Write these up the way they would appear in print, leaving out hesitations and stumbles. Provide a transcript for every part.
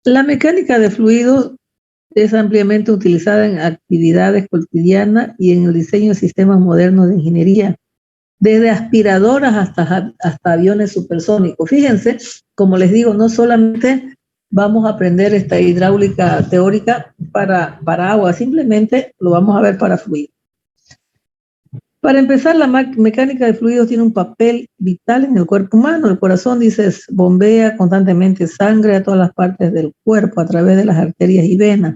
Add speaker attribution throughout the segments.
Speaker 1: La mecánica de fluidos es ampliamente utilizada en actividades cotidianas y en el diseño de sistemas modernos de ingeniería, desde aspiradoras hasta aviones supersónicos. Fíjense, como les digo, no solamente vamos a aprender esta hidráulica teórica para agua, simplemente lo vamos a ver para fluidos. Para empezar, la mecánica de fluidos tiene un papel vital en el cuerpo humano. El corazón, dice, bombea constantemente sangre a todas las partes del cuerpo a través de las arterias y venas.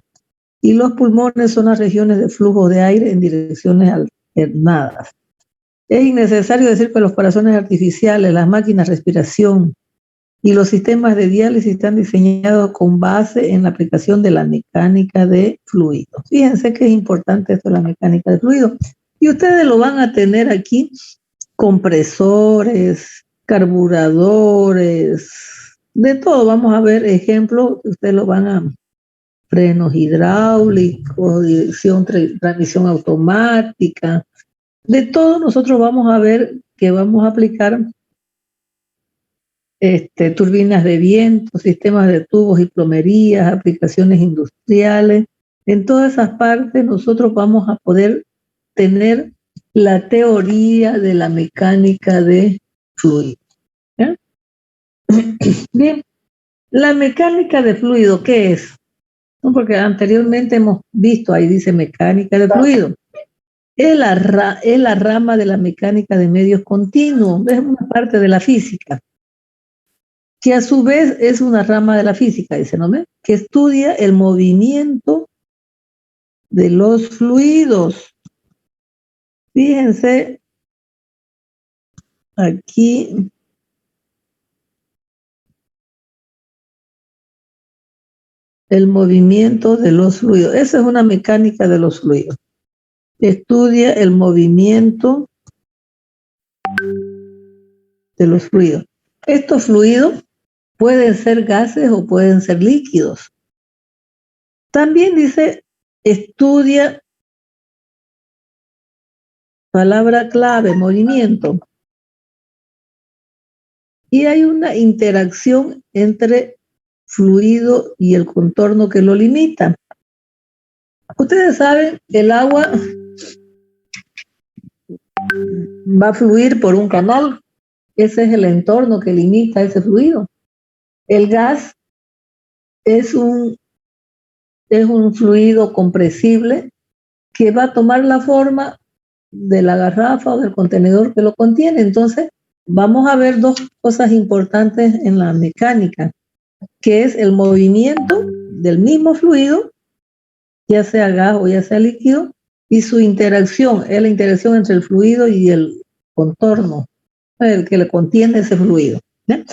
Speaker 1: Y los pulmones son las regiones de flujo de aire en direcciones alternadas. Es innecesario decir que los corazones artificiales, las máquinas de respiración y los sistemas de diálisis están diseñados con base en la aplicación de la mecánica de fluidos. Fíjense que es importante esto de la mecánica de fluidos. Y ustedes lo van a tener aquí, compresores, carburadores, de todo. Vamos a ver ejemplos, ustedes lo van a frenos hidráulicos, transmisión automática, de todo nosotros vamos a ver que vamos a aplicar turbinas de viento, sistemas de tubos y plomerías, aplicaciones industriales. En todas esas partes nosotros vamos a poder tener la teoría de la mecánica de fluidos. ¿Ya? Bien, la mecánica de fluido, ¿qué es? No, porque anteriormente hemos visto, ahí dice mecánica de fluido. Es la rama de la mecánica de medios continuos, es una parte de la física, que a su vez es una rama de la física, dice, ¿no? Que estudia el movimiento de los fluidos. Fíjense aquí. El movimiento de los fluidos. Esa es una mecánica de los fluidos. Estudia el movimiento de los fluidos. Estos fluidos pueden ser gases o pueden ser líquidos. También dice, estudia, palabra clave, movimiento. Y hay una interacción entre fluido y el contorno que lo limita. Ustedes saben, el agua va a fluir por un canal. Ese es el entorno que limita ese fluido. El gas es un fluido compresible que va a tomar la forma de la garrafa o del contenedor que lo contiene. Entonces, vamos a ver dos cosas importantes en la mecánica, que es el movimiento del mismo fluido, ya sea gas o ya sea líquido, y su interacción, es la interacción entre el fluido y el contorno, el que le contiene ese fluido. ¿Ya?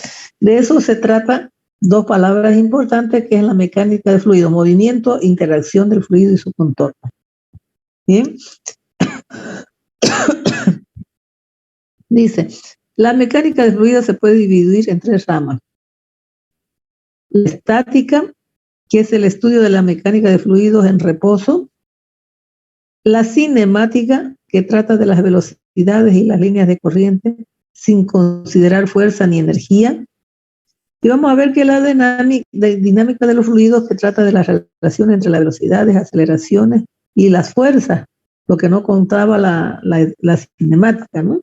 Speaker 1: De eso se trata dos palabras importantes, que es la mecánica de fluido: movimiento, interacción del fluido y su contorno. Bien. Dice, la mecánica de fluido se puede dividir en tres ramas. La estática, que es el estudio de la mecánica de fluidos en reposo. La cinemática, que trata de las velocidades y las líneas de corriente sin considerar fuerza ni energía. Y vamos a ver que la dinámica de los fluidos, que trata de la relación entre las velocidades, aceleraciones y las fuerzas, lo que no contaba la cinemática, ¿no?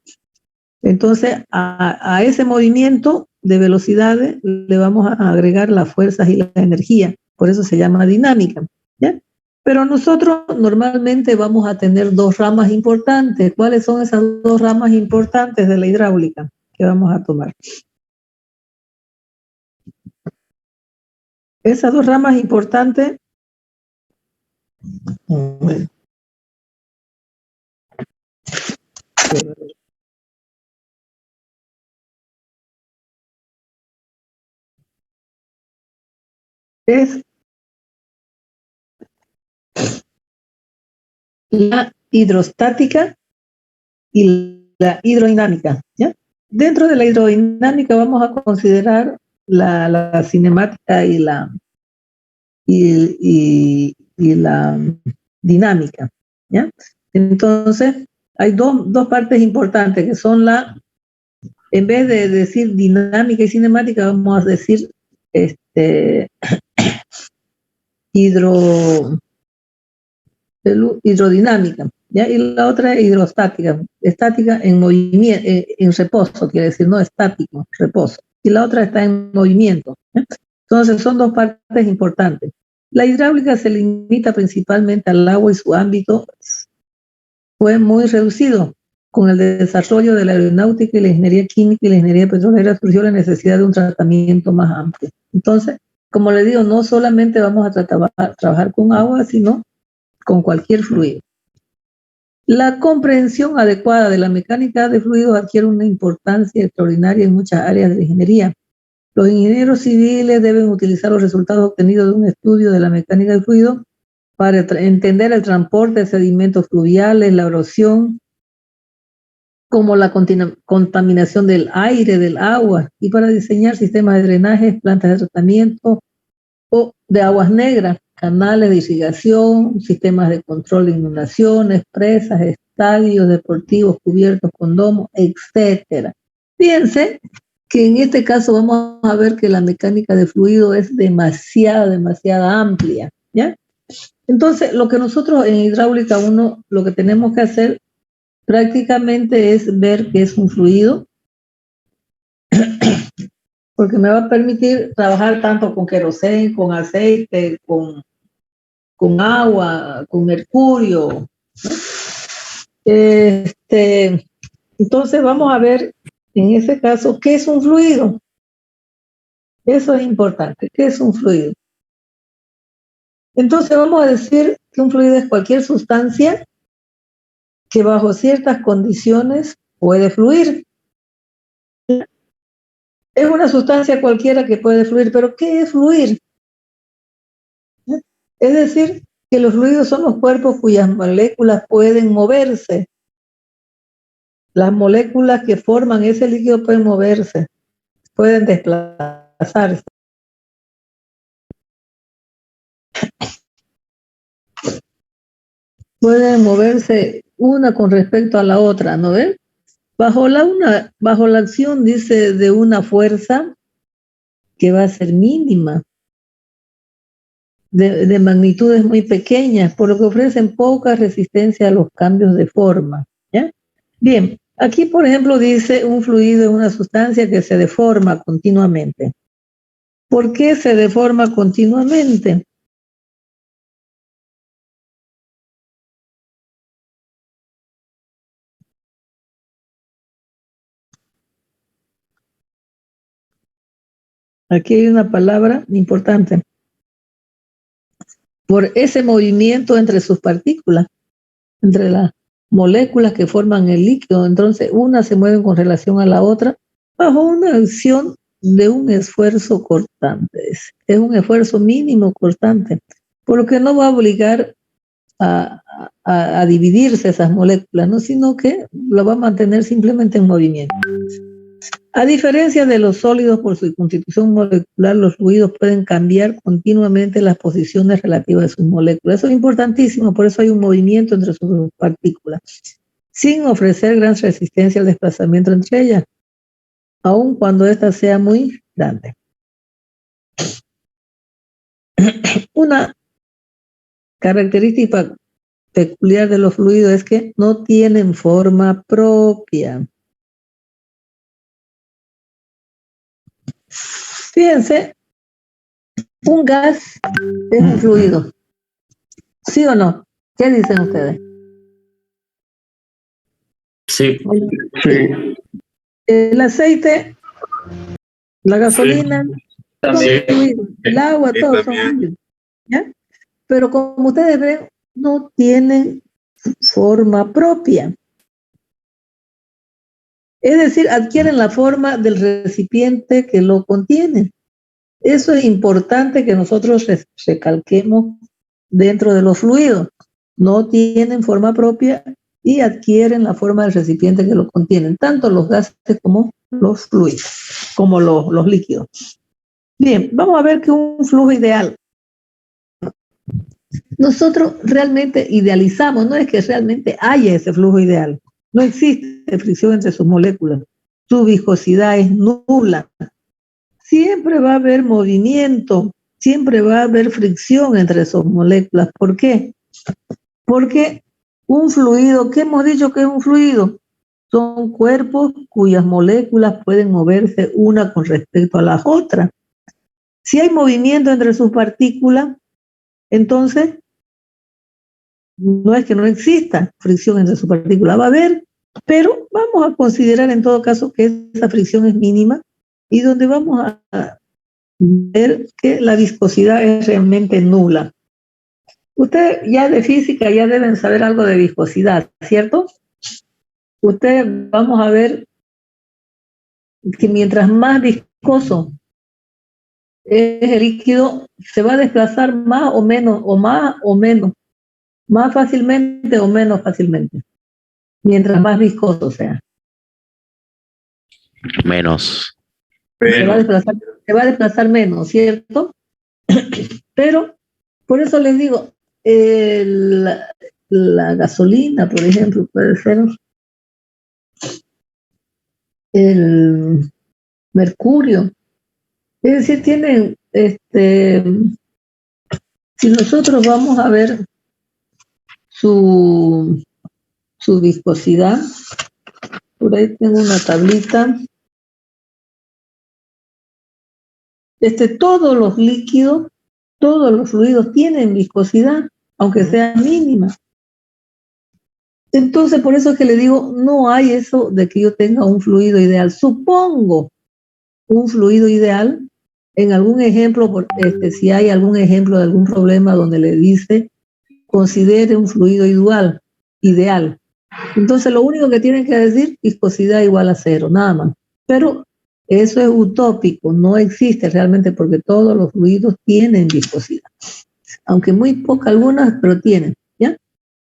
Speaker 1: Entonces, a ese movimiento de velocidades le vamos a agregar las fuerzas y la energía, por eso se llama dinámica, ¿ya? Pero nosotros normalmente vamos a tener dos ramas importantes. ¿Cuáles son esas dos ramas importantes de la hidráulica que vamos a tomar? Esas dos ramas importantes es la hidrostática y la hidrodinámica, ¿ya? Dentro de la hidrodinámica vamos a considerar la cinemática y la dinámica, ¿ya? Entonces, hay dos partes importantes que son en vez de decir dinámica y cinemática, vamos a decir hidrodinámica, ¿ya? Y la otra es hidrostática, estática en movimiento, en reposo, quiere decir, no estático, reposo. Y la otra está en movimiento, ¿ya? Entonces son dos partes importantes. La hidráulica se limita principalmente al agua y su ámbito fue muy reducido. Con el desarrollo de la aeronáutica y la ingeniería química y la ingeniería petrolera surgió la necesidad de un tratamiento más amplio. Entonces, como le digo, no solamente vamos a trabajar con agua, sino con cualquier fluido. La comprensión adecuada de la mecánica de fluidos adquiere una importancia extraordinaria en muchas áreas de la ingeniería. Los ingenieros civiles deben utilizar los resultados obtenidos de un estudio de la mecánica de fluidos para entender el transporte de sedimentos fluviales, la erosión, como la contaminación del aire, del agua, y para diseñar sistemas de drenaje, plantas de tratamiento o de aguas negras, canales de irrigación, sistemas de control de inundaciones, presas, estadios deportivos cubiertos con domos, etcétera. Fíjense que en este caso vamos a ver que la mecánica de fluido es demasiada amplia, ¿ya? Entonces, lo que nosotros en hidráulica 1, lo que tenemos que hacer prácticamente es ver qué es un fluido, porque me va a permitir trabajar tanto con queroseno, con aceite, con agua, con mercurio, ¿no? Entonces vamos a ver en ese caso qué es un fluido. Eso es importante. ¿Qué es un fluido? Entonces vamos a decir que un fluido es cualquier sustancia que bajo ciertas condiciones puede fluir. Es una sustancia cualquiera que puede fluir, pero ¿qué es fluir? Es decir, que los fluidos son los cuerpos cuyas moléculas pueden moverse. Las moléculas que forman ese líquido pueden moverse, pueden desplazarse. Pueden moverse una con respecto a la otra, ¿no ven? Bajo la acción, dice, de una fuerza que va a ser mínima, de magnitudes muy pequeñas, por lo que ofrecen poca resistencia a los cambios de forma, ¿ya? Bien, aquí por ejemplo dice un fluido es una sustancia que se deforma continuamente. ¿Por qué se deforma continuamente? Aquí hay una palabra importante. Por ese movimiento entre sus partículas, entre las moléculas que forman el líquido. Entonces, unas se mueven con relación a la otra bajo una acción de un esfuerzo cortante. Es un esfuerzo mínimo cortante, por lo que no va a obligar a dividirse esas moléculas, ¿no? Sino que lo va a mantener simplemente en movimiento. A diferencia de los sólidos, por su constitución molecular, los fluidos pueden cambiar continuamente las posiciones relativas de sus moléculas. Eso es importantísimo, por eso hay un movimiento entre sus partículas, sin ofrecer gran resistencia al desplazamiento entre ellas, aun cuando ésta sea muy grande. Una característica peculiar de los fluidos es que no tienen forma propia. Fíjense, un gas es un fluido. ¿Sí o no? ¿Qué dicen ustedes?
Speaker 2: Sí.
Speaker 1: Sí. El aceite, la gasolina, sí, también, fluidos, el agua, sí, todo son fluidos, ¿ya? Pero como ustedes ven, no tienen forma propia. Es decir, adquieren la forma del recipiente que lo contiene. Eso es importante que nosotros recalquemos dentro de los fluidos. No tienen forma propia y adquieren la forma del recipiente que lo contienen, tanto los gases como los fluidos, como los líquidos. Bien, vamos a ver que un flujo ideal. Nosotros realmente idealizamos, no es que realmente haya ese flujo ideal. No existe fricción entre sus moléculas. Su viscosidad es nula. Siempre va a haber movimiento siempre va a haber fricción entre sus moléculas. ¿Por qué? Porque un fluido, ¿qué hemos dicho que es un fluido? Son cuerpos cuyas moléculas pueden moverse una con respecto a las otras. Si hay movimiento entre sus partículas, entonces no es que no exista fricción entre sus partículas, va a haber, pero vamos a considerar en todo caso que esa fricción es mínima y donde vamos a ver que la viscosidad es realmente nula. Ustedes ya de física ya deben saber algo de viscosidad, ¿cierto? Ustedes vamos a ver que mientras más viscoso es el líquido, se va a desplazar más o menos, o más o menos, más fácilmente o menos fácilmente, mientras más viscoso sea.
Speaker 2: Menos.
Speaker 1: Se va a desplazar menos, ¿cierto? Pero, por eso les digo, la gasolina, por ejemplo, puede ser el mercurio. Es decir, tienen, si nosotros vamos a ver su viscosidad, por ahí tengo una tablita. Todos los líquidos, todos los fluidos tienen viscosidad, aunque sea mínima. Entonces, por eso es que le digo, no hay eso de que yo tenga un fluido ideal. Supongo un fluido ideal en algún ejemplo, si hay algún ejemplo de algún problema donde le dice, considere un fluido ideal. Entonces, lo único que tienen que decir, viscosidad igual a 0, nada más. Pero eso es utópico, no existe realmente porque todos los fluidos tienen viscosidad. Aunque muy poca algunas, pero tienen, ¿ya?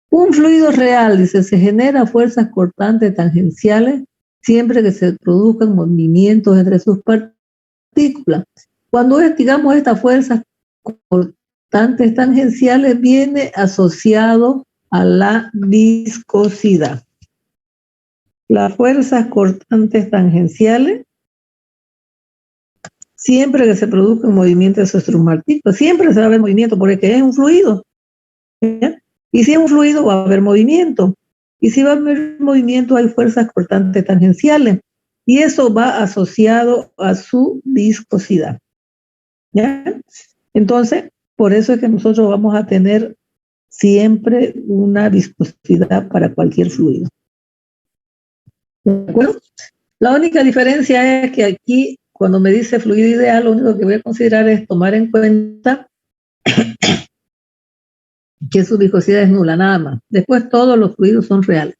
Speaker 1: Un fluido real, dice, se genera fuerzas cortantes tangenciales siempre que se produzcan movimientos entre sus partículas. Cuando digamos, estas fuerzas cortantes tangenciales viene asociado a la viscosidad. Las fuerzas cortantes tangenciales, siempre que se produzca un movimiento de sus partículas, siempre se va a haber movimiento porque es un fluido, ¿ya? Y si es un fluido va a haber movimiento. Y si va a haber movimiento hay fuerzas cortantes tangenciales. Y eso va asociado a su viscosidad, ¿ya? Entonces, por eso es que nosotros vamos a tener siempre una viscosidad para cualquier fluido. ¿De acuerdo? La única diferencia es que aquí, cuando me dice fluido ideal, lo único que voy a considerar es tomar en cuenta que su viscosidad es nula, nada más. Después todos los fluidos son reales.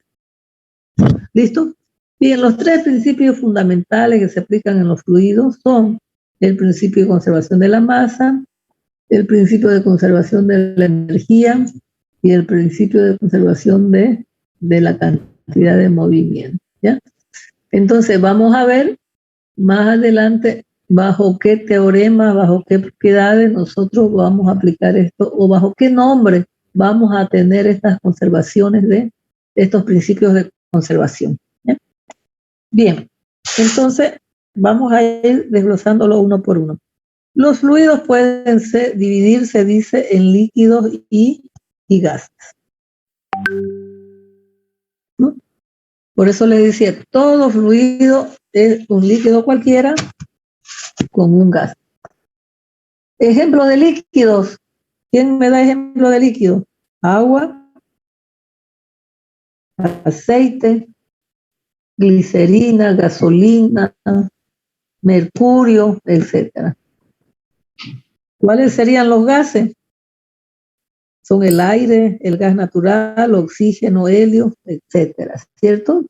Speaker 1: ¿Listo? Bien, los tres principios fundamentales que se aplican en los fluidos son el principio de conservación de la masa, el principio de conservación de la energía y el principio de conservación de la cantidad de movimiento, ¿ya? Entonces vamos a ver más adelante bajo qué teorema, bajo qué propiedades nosotros vamos a aplicar esto o bajo qué nombre vamos a tener estas conservaciones de estos principios de conservación, ¿ya? Bien, entonces vamos a ir desglosándolo uno por uno. Los fluidos pueden dividirse, dice, en líquidos y gases, ¿no? Por eso le decía, todo fluido es un líquido cualquiera con un gas. Ejemplo de líquidos. ¿Quién me da ejemplo de líquido? Agua, aceite, glicerina, gasolina, mercurio, etc. ¿Cuáles serían los gases? Son el aire, el gas natural, oxígeno, helio, etc. ¿Cierto?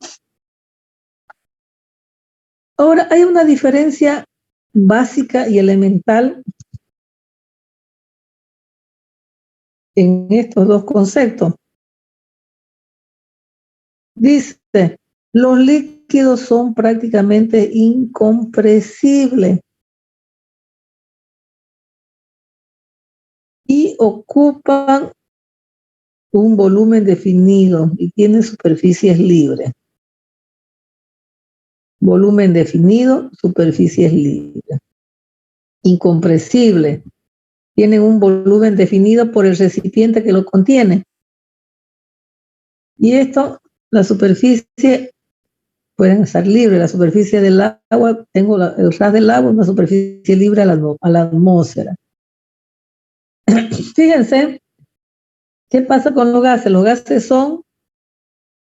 Speaker 1: Ahora, hay una diferencia básica y elemental en estos dos conceptos. Dice, los líquidos son prácticamente incompresibles y ocupan un volumen definido y tienen superficies libres. Volumen definido, superficies libres. Incompresible. tienen un volumen definido por el recipiente que lo contiene. Y esto, la superficie, pueden estar libres. La superficie del agua, tengo el ras del agua, una superficie libre a la atmósfera. Fíjense, ¿qué pasa con los gases? Los gases son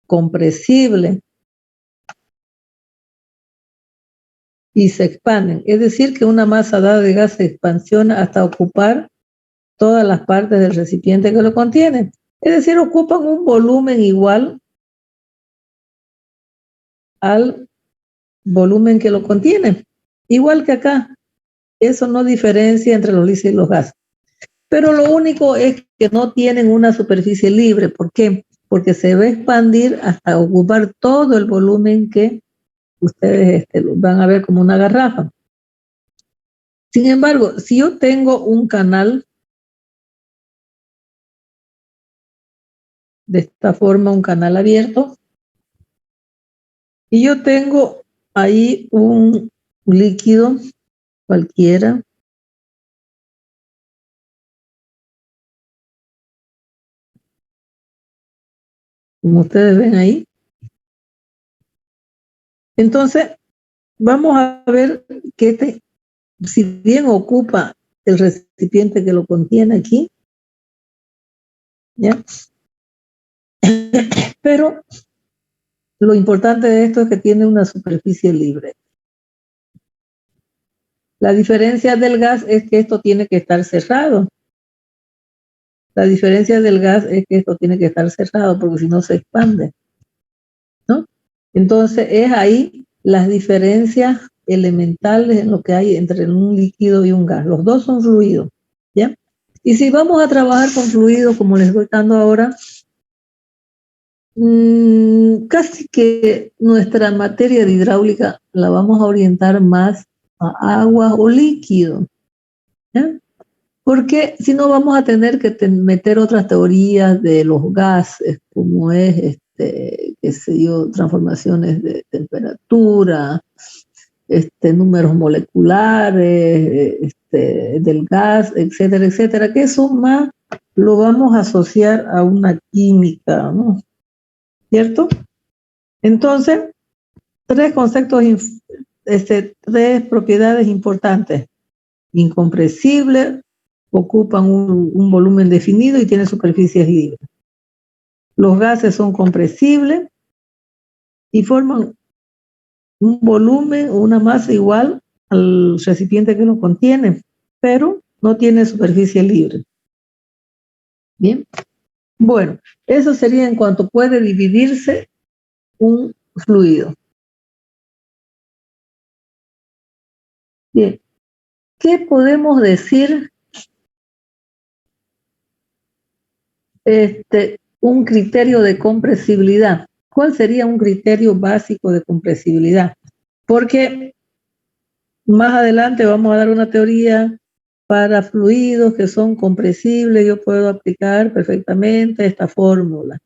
Speaker 1: compresibles y se expanden. Es decir, que una masa dada de gas se expansiona hasta ocupar todas las partes del recipiente que lo contiene. Es decir, ocupan un volumen igual al volumen que lo contiene. Igual que acá. Eso no diferencia entre los líquidos y los gases. Pero lo único es que no tienen una superficie libre. ¿Por qué? Porque se va a expandir hasta ocupar todo el volumen que ustedes van a ver como una garrafa. Sin embargo, si yo tengo un canal de esta forma, un canal abierto, y yo tengo ahí un líquido cualquiera, como ustedes ven ahí, entonces vamos a ver que si bien ocupa el recipiente que lo contiene aquí, ¿ya? Pero lo importante de esto es que tiene una superficie libre. La diferencia del gas es que esto tiene que estar cerrado. La diferencia del gas es que esto tiene que estar cerrado porque si no se expande, ¿no? Entonces es ahí las diferencias elementales en lo que hay entre un líquido y un gas. Los dos son fluidos, ¿ya? Y si vamos a trabajar con fluidos, como les estoy dando ahora, casi que nuestra materia de hidráulica la vamos a orientar más a agua o líquido, ¿ya? Porque si no vamos a tener que meter otras teorías de los gases, como es, qué sé yo, transformaciones de temperatura, números moleculares, del gas, etcétera, etcétera, que eso más lo vamos a asociar a una química, ¿no? ¿Cierto? Entonces, tres conceptos, tres propiedades importantes. Incompresible, ocupan un volumen definido y tienen superficies libres. Los gases son compresibles y forman un volumen o una masa igual al recipiente que lo contiene, pero no tiene superficie libre. Bien. Bueno, eso sería en cuanto puede dividirse un fluido. Bien. ¿Qué podemos decir? Un criterio de compresibilidad. ¿Cuál sería un criterio básico de compresibilidad? Porque más adelante vamos a dar una teoría para fluidos que son compresibles. Yo puedo aplicar perfectamente esta fórmula,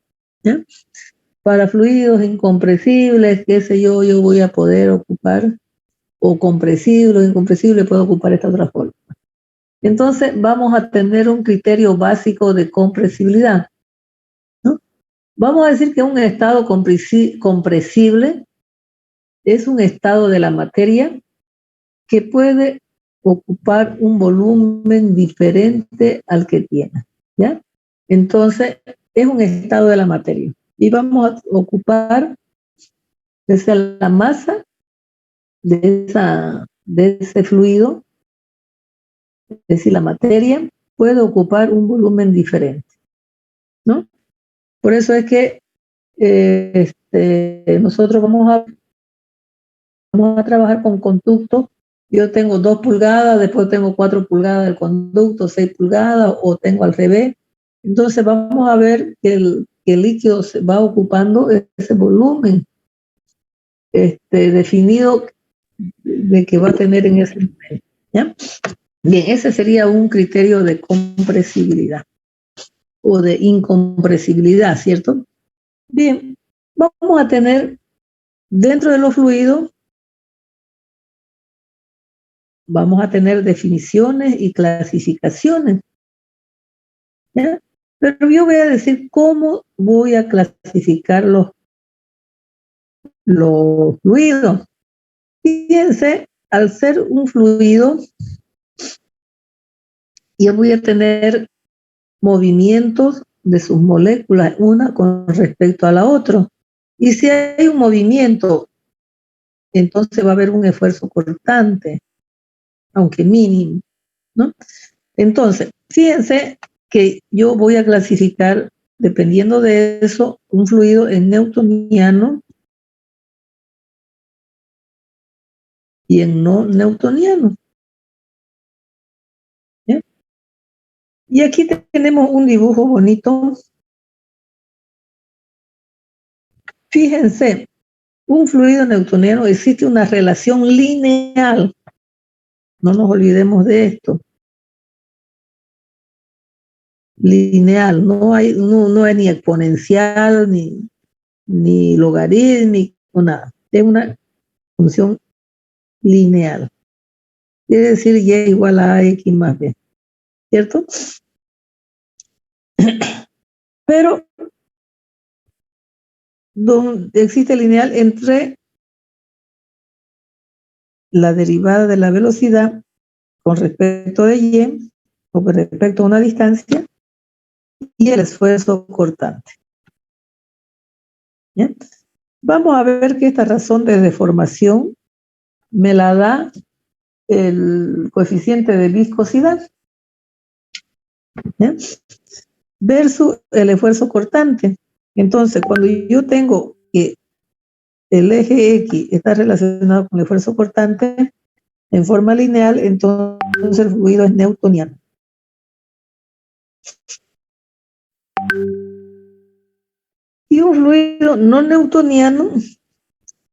Speaker 1: ¿ya? Para fluidos incompresibles, qué sé yo voy a poder ocupar, o compresible o incompresible, puedo ocupar esta otra fórmula. Entonces vamos a tener un criterio básico de compresibilidad, ¿no? Vamos a decir que un estado compresible es un estado de la materia que puede ocupar un volumen diferente al que tiene, ¿ya? Entonces, es un estado de la materia. Y vamos a ocupar desde la masa de ese fluido, es decir, la materia puede ocupar un volumen diferente, ¿no? Por eso es que nosotros vamos a trabajar con conductos. Yo tengo 2 pulgadas, después tengo 4 pulgadas del conducto, 6 pulgadas, o tengo al revés. Entonces vamos a ver que el líquido se va ocupando ese volumen definido de que va a tener en ese momento, ¿ya? Bien, ese sería un criterio de compresibilidad o de incompresibilidad, ¿cierto? Bien, vamos a tener dentro de los fluidos vamos a tener definiciones y clasificaciones, ¿ya? Pero yo voy a decir cómo voy a clasificar los fluidos. Fíjense, al ser un fluido, yo voy a tener movimientos de sus moléculas, una con respecto a la otra. Y si hay un movimiento, entonces va a haber un esfuerzo cortante, aunque mínimo, ¿no? Entonces, fíjense que yo voy a clasificar, dependiendo de eso, un fluido en newtoniano y en no newtoniano. ¿Sí? Y aquí tenemos un dibujo bonito. Fíjense, un fluido newtoniano existe una relación lineal. No nos olvidemos de esto. Lineal, no hay ni exponencial, ni logarítmico, nada. Es una función lineal. Quiere decir y igual a x más b, ¿cierto? Pero donde existe lineal entre la derivada de la velocidad con respecto de y o con respecto a una distancia y el esfuerzo cortante. ¿Ya? Vamos a ver que esta razón de deformación me la da el coeficiente de viscosidad, ¿ya? Versus el esfuerzo cortante. Entonces, cuando yo tengo que el eje X está relacionado con el esfuerzo cortante en forma lineal, entonces el fluido es newtoniano. Y un fluido no newtoniano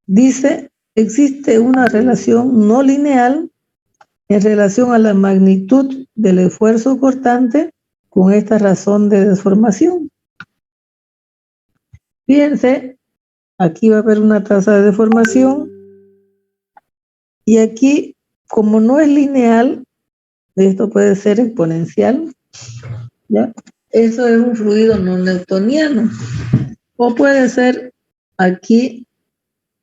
Speaker 1: dice, existe una relación no lineal en relación a la magnitud del esfuerzo cortante con esta razón de deformación. Fíjense, aquí va a haber una tasa de deformación y aquí, como no es lineal, esto puede ser exponencial, ¿ya? Eso es un fluido no newtoniano. O puede ser aquí,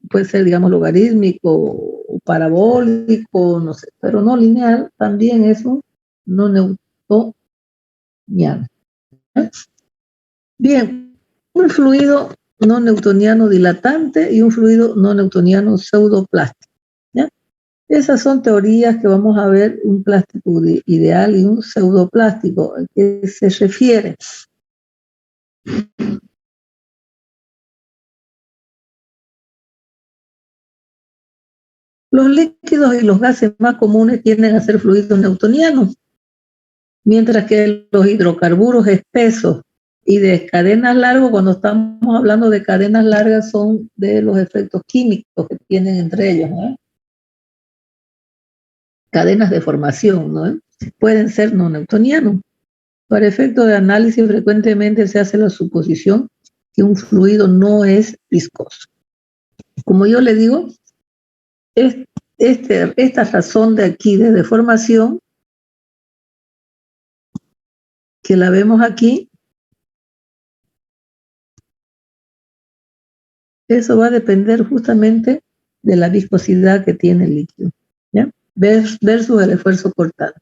Speaker 1: puede ser, digamos, logarítmico o parabólico, no sé, pero no lineal, también es un no newtoniano. Bien, un fluido no newtoniano dilatante y un fluido no newtoniano pseudoplástico, ¿ya? Esas son teorías que vamos a ver, un plástico ideal y un pseudoplástico. ¿A qué se refiere? Los líquidos y los gases más comunes tienden a ser fluidos newtonianos, mientras que los hidrocarburos espesos y de cadenas largas, cuando estamos hablando de cadenas largas, son de los efectos químicos que tienen entre ellos, ¿no? Cadenas de formación, ¿no? Pueden ser no newtonianos. Para efectos de análisis, frecuentemente se hace la suposición que un fluido no es viscoso. Como yo le digo, esta razón de aquí de deformación, que la vemos aquí, eso va a depender justamente de la viscosidad que tiene el líquido, ¿ya? Versus el esfuerzo cortante.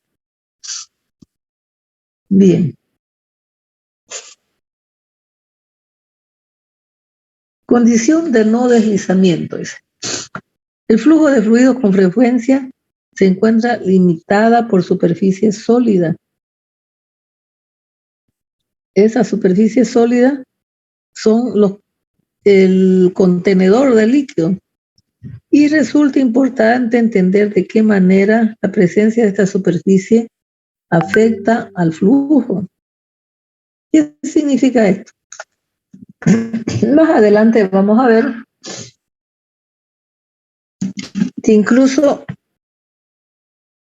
Speaker 1: Bien. Condición de no deslizamiento. El flujo de fluidos con frecuencia se encuentra limitada por superficie sólida. Esa superficie sólida son el contenedor del líquido. Y resulta importante entender de qué manera la presencia de esta superficie afecta al flujo. ¿Qué significa esto? Más adelante vamos a ver que incluso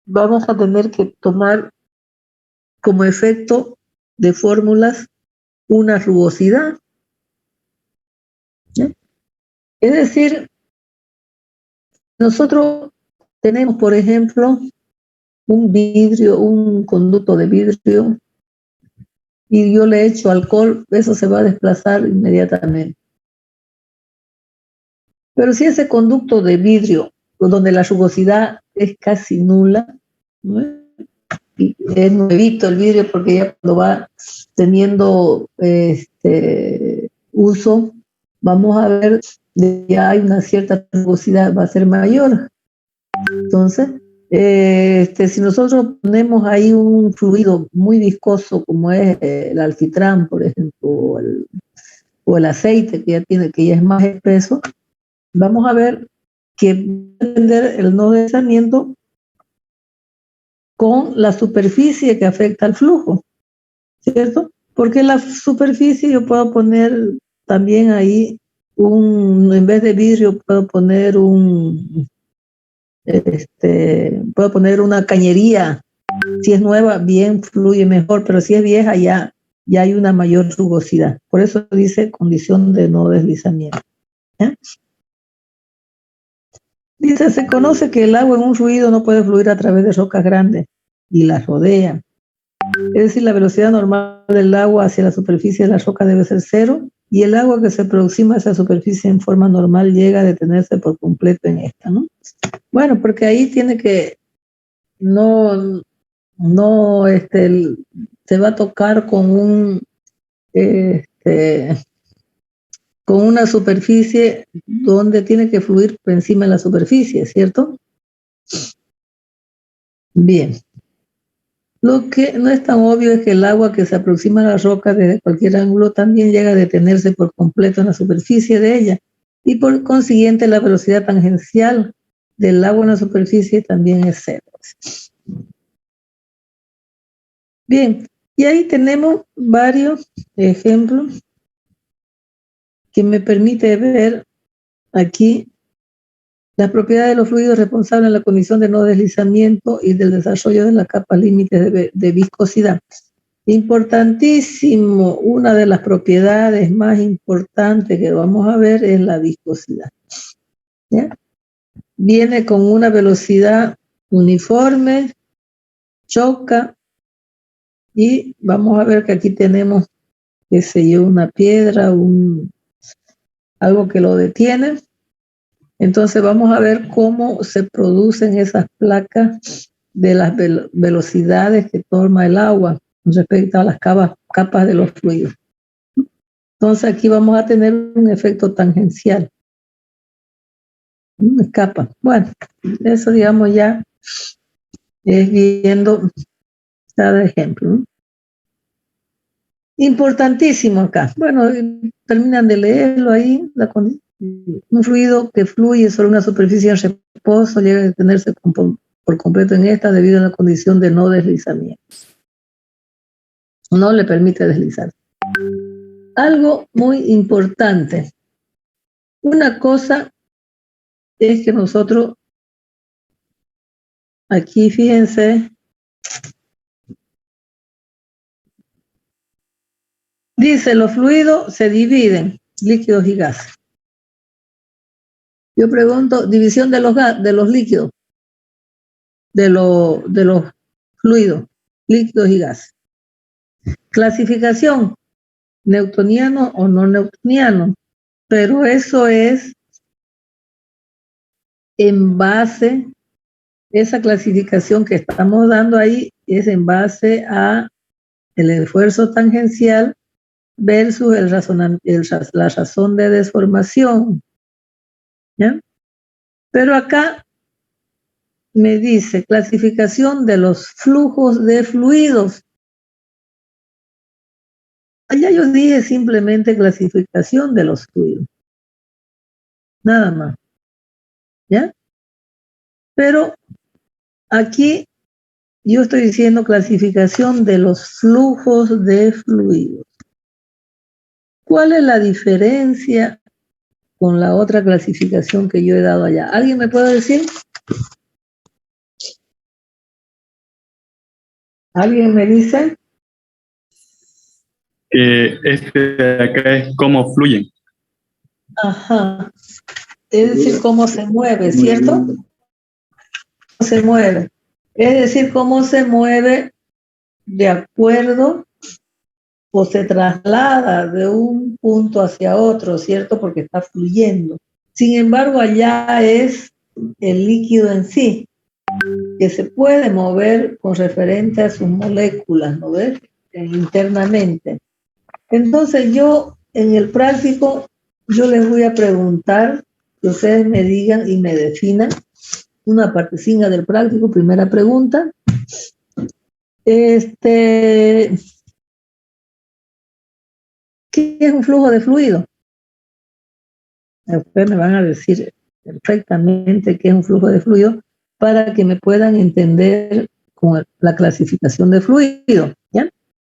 Speaker 1: vamos a tener que tomar como efecto de fórmulas una rugosidad. ¿Sí? Es decir, nosotros tenemos, por ejemplo, un vidrio, un conducto de vidrio, y yo le echo alcohol, eso se va a desplazar inmediatamente. Pero si ese conducto de vidrio, donde la rugosidad es casi nula, ¿no? Y es nuevito el vidrio porque ya cuando va teniendo uso, vamos a ver que ya hay una cierta rugosidad, va a ser mayor. Entonces, si nosotros ponemos ahí un fluido muy viscoso como es el alquitrán, por ejemplo, o el aceite que ya es más espeso, vamos a ver que va a depender el no deslizamiento con la superficie que afecta al flujo, ¿cierto? Porque la superficie yo puedo poner también ahí en vez de vidrio puedo poner puedo poner una cañería. Si es nueva, bien, fluye mejor, pero si es vieja, ya hay una mayor rugosidad. Por eso dice condición de no deslizamiento. ¿Eh? Dice, se conoce que el agua en un fluido no puede fluir a través de rocas grandes y las rodea. Es decir, la velocidad normal del agua hacia la superficie de la roca debe ser 0 y el agua que se aproxima a esa superficie en forma normal llega a detenerse por completo en esta, ¿no? Bueno, porque ahí tiene que no se va a tocar con con una superficie donde tiene que fluir por encima de la superficie, ¿cierto? Bien. Lo que no es tan obvio es que el agua que se aproxima a la roca desde cualquier ángulo también llega a detenerse por completo en la superficie de ella y por consiguiente la velocidad tangencial del agua en la superficie también es 0. Bien, y ahí tenemos varios ejemplos que me permite ver aquí las propiedades de los fluidos responsables en la condición de no deslizamiento y del desarrollo de las capas límites de viscosidad. Importantísimo, una de las propiedades más importantes que vamos a ver es la viscosidad. ¿Ya? Viene con una velocidad uniforme, choca, y vamos a ver que aquí tenemos, qué sé yo, una piedra, algo que lo detiene. Entonces vamos a ver cómo se producen esas placas de las velocidades que toma el agua respecto a las capas de los fluidos. Entonces aquí vamos a tener un efecto tangencial. Una capa. Bueno, eso digamos ya es viendo cada ejemplo, ¿no? Importantísimo acá. Bueno, terminan de leerlo ahí. Un fluido que fluye sobre una superficie en reposo llega a detenerse por completo en esta debido a la condición de no deslizamiento. No le permite deslizar. Algo muy importante. Una cosa es que nosotros, aquí fíjense, dice los fluidos se dividen, líquidos y gases. Yo pregunto, división de los líquidos, de los fluidos, líquidos y gases. Clasificación, newtoniano o no newtoniano, pero eso es en base, esa clasificación que estamos dando ahí es en base a el esfuerzo tangencial versus la razón de deformación. ¿Ya? Pero acá me dice clasificación de los flujos de fluidos. Allá yo dije simplemente clasificación de los fluidos. Nada más. ¿Ya? Pero aquí yo estoy diciendo clasificación de los flujos de fluidos. ¿Cuál es la diferencia con la otra clasificación que yo he dado allá? ¿Alguien me puede decir? ¿Alguien me dice?
Speaker 2: Este de acá es cómo fluyen.
Speaker 1: Ajá. Es decir, cómo se mueve, ¿cierto? Se mueve. Es decir, cómo se mueve de acuerdo o se traslada de un punto hacia otro, ¿cierto? Porque está fluyendo. Sin embargo, allá es el líquido en sí, que se puede mover con referente a sus moléculas, ¿no ves? Internamente. Entonces yo, en el práctico, yo les voy a preguntar que ustedes me digan y me definan una partecina del práctico. Primera pregunta. ¿Qué es un flujo de fluido? Ustedes me van a decir perfectamente qué es un flujo de fluido para que me puedan entender con la clasificación de fluido, ¿ya?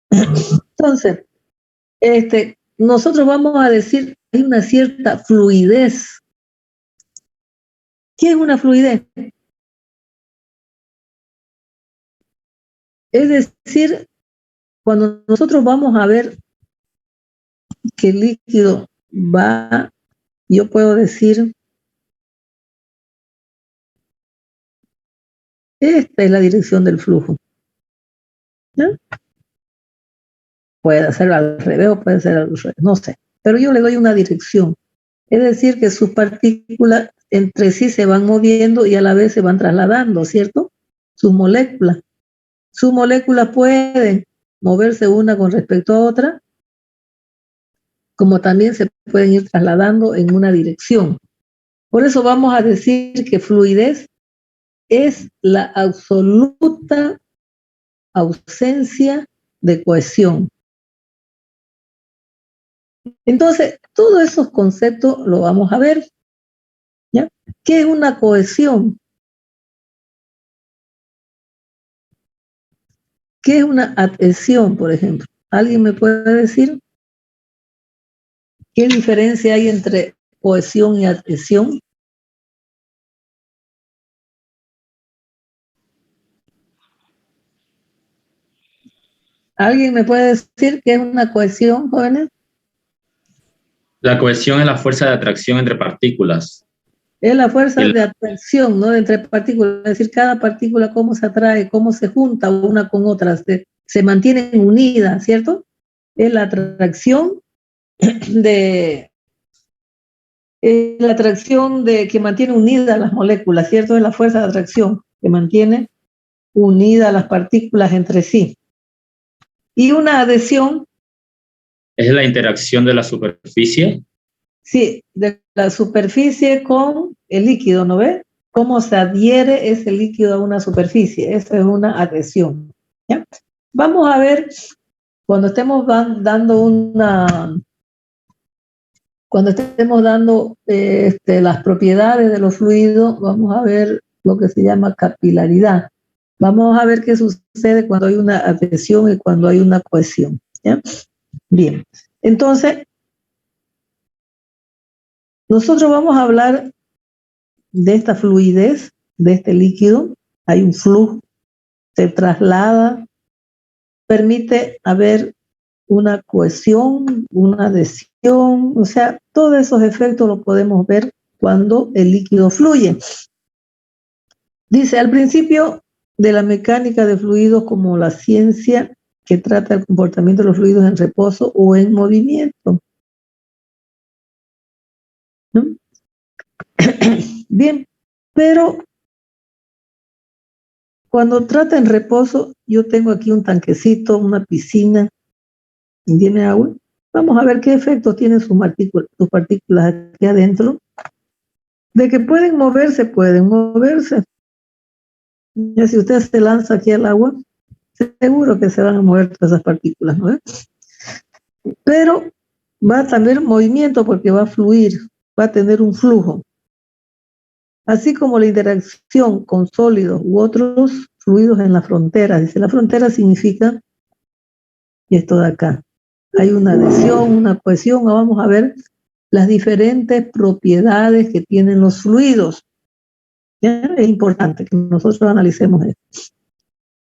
Speaker 1: Entonces, nosotros vamos a decir que hay una cierta fluidez. ¿Qué es una fluidez? Es decir, cuando nosotros vamos a ver que el líquido va, yo puedo decir, esta es la dirección del flujo, ¿no? Puede ser al revés o puede ser al revés, no sé, pero yo le doy una dirección. Es decir, que sus partículas entre sí se van moviendo y a la vez se van trasladando, ¿cierto? Sus moléculas. Sus moléculas pueden moverse una con respecto a otra, como también se pueden ir trasladando en una dirección. Por eso vamos a decir que fluidez es la absoluta ausencia de cohesión. Entonces, todos esos conceptos lo vamos a ver, ¿ya? ¿Qué es una cohesión? ¿Qué es una adhesión, por ejemplo? ¿Alguien me puede decir qué diferencia hay entre cohesión y adhesión? ¿Alguien me puede decir qué es una cohesión, jóvenes?
Speaker 3: La cohesión es la fuerza de atracción entre partículas.
Speaker 1: Es la fuerza de atracción, ¿no? Entre partículas, es decir, cada partícula cómo se atrae, cómo se junta una con otra, se mantienen unidas, ¿cierto? Es la atracción que mantiene unidas las moléculas, ¿cierto? Es la fuerza de atracción que mantiene unidas las partículas entre sí. Y una adhesión.
Speaker 3: ¿Es la interacción de la superficie?
Speaker 1: Sí, de la superficie con el líquido, ¿no ve? Cómo se adhiere ese líquido a una superficie. Esa es una adhesión, ¿ya? Vamos a ver, cuando estemos dando las propiedades de los fluidos, vamos a ver lo que se llama capilaridad. Vamos a ver qué sucede cuando hay una adhesión y cuando hay una cohesión, ¿ya? Bien, entonces, nosotros vamos a hablar de esta fluidez, de este líquido. Hay un flujo, se traslada, permite haber una cohesión, una adhesión, o sea, todos esos efectos los podemos ver cuando el líquido fluye. Dice, al principio de la mecánica de fluidos, como la ciencia que trata el comportamiento de los fluidos en reposo o en movimiento, ¿no? Bien, pero cuando trata en reposo, yo tengo aquí un tanquecito, una piscina, y tiene agua. Vamos a ver qué efectos tienen sus partículas aquí adentro. De que pueden moverse, pueden moverse. Ya si usted se lanza aquí al agua, seguro que se van a mover todas esas partículas, ¿no? Pero va a tener movimiento porque va a fluir, va a tener un flujo. Así como la interacción con sólidos u otros fluidos en la frontera. Dice, la frontera significa esto de acá. Hay una adhesión, una cohesión. Vamos a ver las diferentes propiedades que tienen los fluidos. ¿Ya? Es importante que nosotros analicemos esto.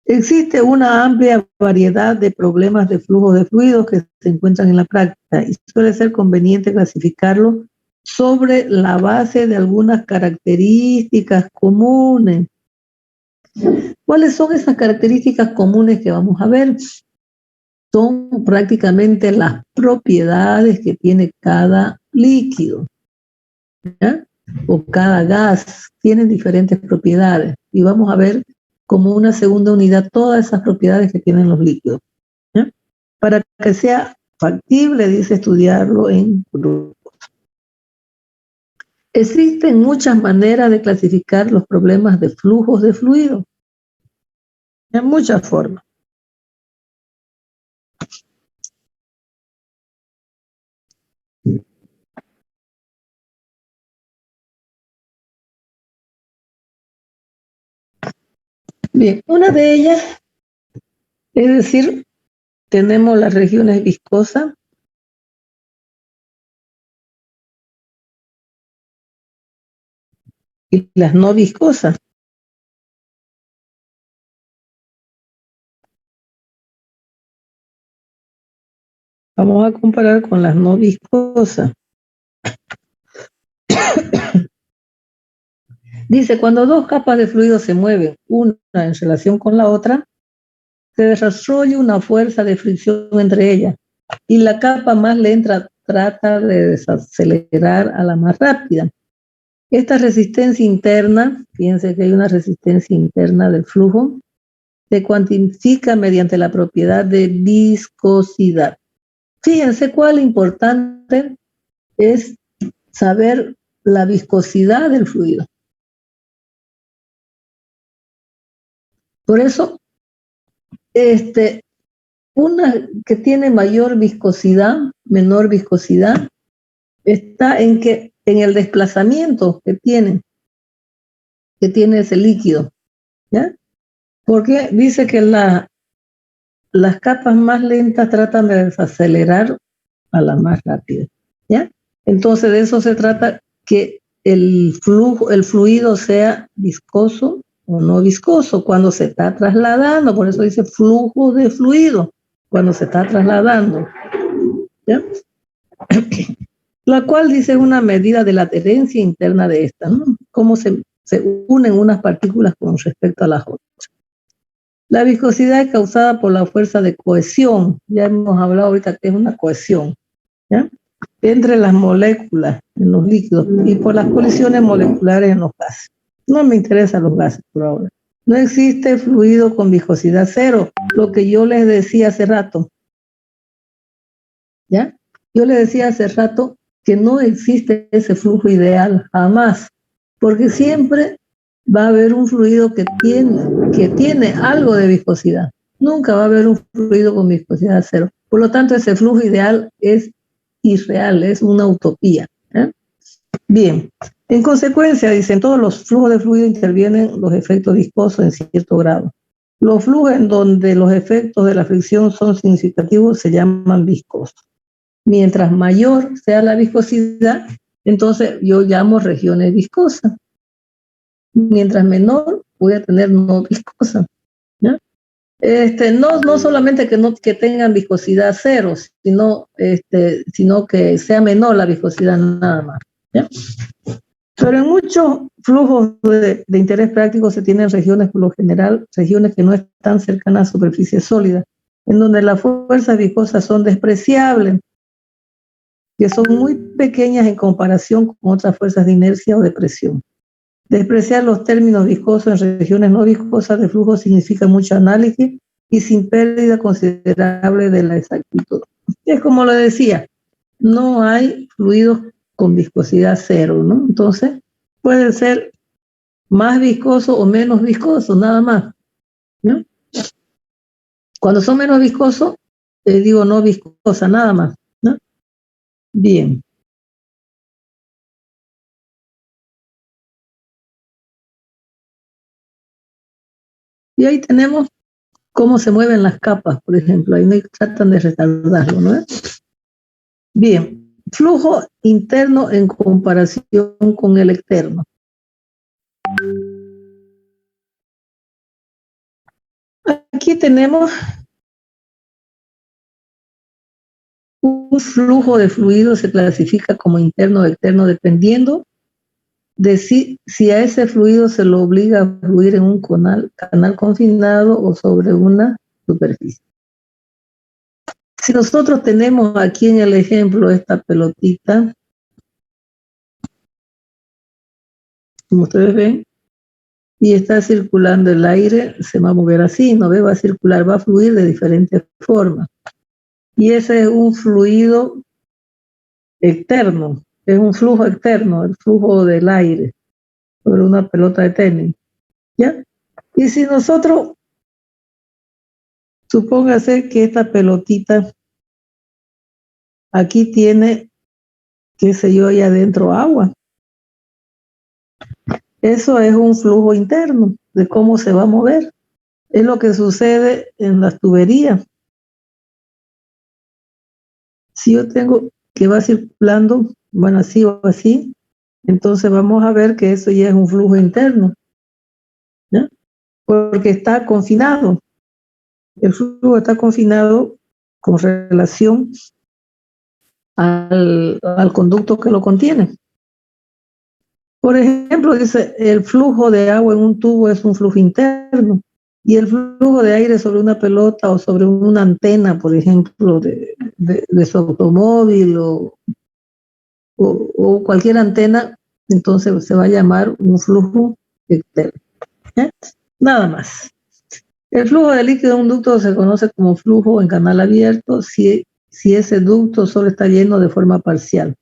Speaker 1: Existe una amplia variedad de problemas de flujo de fluidos que se encuentran en la práctica y suele ser conveniente clasificarlo sobre la base de algunas características comunes. ¿Cuáles son esas características comunes que vamos a ver? Son prácticamente las propiedades que tiene cada líquido, ¿ya? O cada gas, tienen diferentes propiedades. Y vamos a ver como una segunda unidad todas esas propiedades que tienen los líquidos, ¿ya? Para que sea factible, dice, estudiarlo en grupos. Existen muchas maneras de clasificar los problemas de flujos de fluido, en muchas formas. Bien, una de ellas, es decir, tenemos las regiones viscosas, y las no viscosas. Vamos a comparar con las no viscosas. Dice, cuando dos capas de fluido se mueven, una en relación con la otra, se desarrolla una fuerza de fricción entre ellas, y la capa más lenta trata de desacelerar a la más rápida. Esta resistencia interna, fíjense que hay una resistencia interna del flujo, se cuantifica mediante la propiedad de viscosidad. Fíjense cuál importante es saber la viscosidad del fluido. Por eso, una que tiene mayor viscosidad, menor viscosidad, está en el desplazamiento que tiene ese líquido, ¿ya? Porque dice que las capas más lentas tratan de desacelerar a las más rápidas, ¿ya? Entonces de eso se trata, que el fluido sea viscoso o no viscoso cuando se está trasladando, por eso dice flujo de fluido, cuando se está trasladando, ¿ya? La cual dice una medida de la adherencia interna de esta, ¿no? Cómo se unen unas partículas con respecto a las otras. La viscosidad es causada por la fuerza de cohesión, ya hemos hablado ahorita que es una cohesión, ¿ya? Entre las moléculas en los líquidos y por las colisiones moleculares en los gases. No me interesan los gases por ahora. No existe fluido con viscosidad cero, lo que yo les decía hace rato, ¿ya? Yo les decía hace rato que no existe ese flujo ideal jamás, porque siempre va a haber un fluido que tiene algo de viscosidad. Nunca va a haber un fluido con viscosidad cero. Por lo tanto, ese flujo ideal es irreal, es una utopía, ¿eh? Bien, en consecuencia, dicen, todos los flujos de fluido intervienen los efectos viscosos en cierto grado. Los flujos en donde los efectos de la fricción son significativos se llaman viscosos. Mientras mayor sea la viscosidad, entonces yo llamo regiones viscosas. Mientras menor, voy a tener no viscosas, ¿ya? No solamente que tengan viscosidad cero, sino que sea menor la viscosidad nada más, ¿ya? Pero en muchos flujos de interés práctico se tienen regiones, por lo general, regiones que no están cercanas a superficie sólida, en donde las fuerzas viscosas son despreciables, que son muy pequeñas en comparación con otras fuerzas de inercia o de presión. Despreciar los términos viscosos en regiones no viscosas de flujo significa mucho análisis y sin pérdida considerable de la exactitud. Es como lo decía, no hay fluidos con viscosidad cero, ¿no? Entonces, puede ser más viscoso o menos viscoso, nada más, ¿no? Cuando son menos viscosos, digo no viscosa, nada más, ¿no? Bien. Y ahí tenemos cómo se mueven las capas, por ejemplo. Ahí no tratan de retardarlo, ¿no? Bien, flujo interno en comparación con el externo. Aquí tenemos un flujo de fluido, se clasifica como interno o externo dependiendo de si a ese fluido se lo obliga a fluir en un canal confinado o sobre una superficie. Si nosotros tenemos aquí en el ejemplo esta pelotita, como ustedes ven, y está circulando el aire, se va a mover así, no ve, va a circular, va a fluir de diferentes formas. Y ese es un fluido externo, es un flujo externo, el flujo del aire sobre una pelota de tenis, ¿ya? Y si nosotros, supóngase que esta pelotita aquí tiene, qué sé yo, ahí adentro agua. Eso es un flujo interno de cómo se va a mover. Es lo que sucede en las tuberías. Si yo tengo que va circulando, bueno, así o así, entonces vamos a ver que eso ya es un flujo interno, ¿ya? Porque está confinado. El flujo está confinado con relación al conducto que lo contiene. Por ejemplo, dice, el flujo de agua en un tubo es un flujo interno y el flujo de aire sobre una pelota o sobre una antena, por ejemplo, de su automóvil o cualquier antena, entonces se va a llamar un flujo externo. ¿Eh? Nada más. El flujo de líquido en un ducto se conoce como flujo en canal abierto si ese ducto solo está lleno de forma parcial.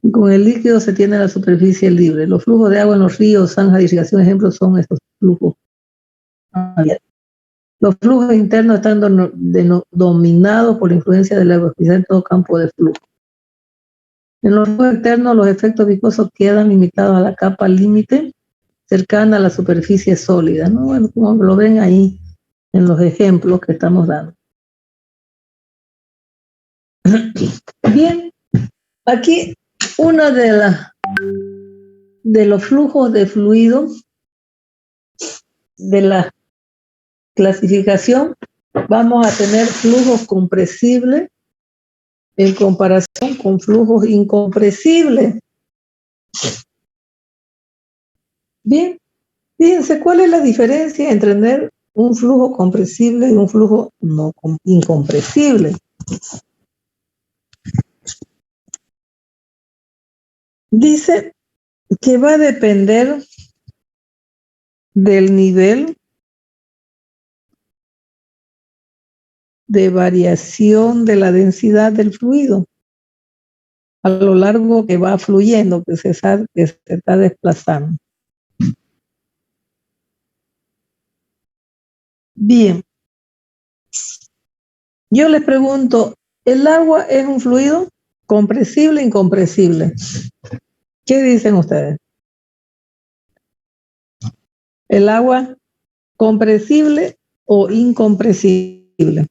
Speaker 1: Y con el líquido se tiene la superficie libre. Los flujos de agua en los ríos, zanjas de irrigación, ejemplos, son estos flujos abiertos. Los flujos internos están dominados por la influencia de la electricidad en todo campo de flujo. En los flujos externos, los efectos viscosos quedan limitados a la capa límite cercana a la superficie sólida, ¿no? Bueno, como lo ven ahí en los ejemplos que estamos dando. Bien, aquí una de los flujos de fluido de la clasificación, vamos a tener flujos compresibles en comparación con flujos incompresibles. Bien, fíjense cuál es la diferencia entre tener un flujo compresible y un flujo no incompresible. Dice que va a depender del nivel de variación de la densidad del fluido a lo largo que va fluyendo, que se está desplazando. Bien. Yo les pregunto, ¿el agua es un fluido compresible o incompresible? ¿Qué dicen ustedes? ¿El agua compresible o incompresible?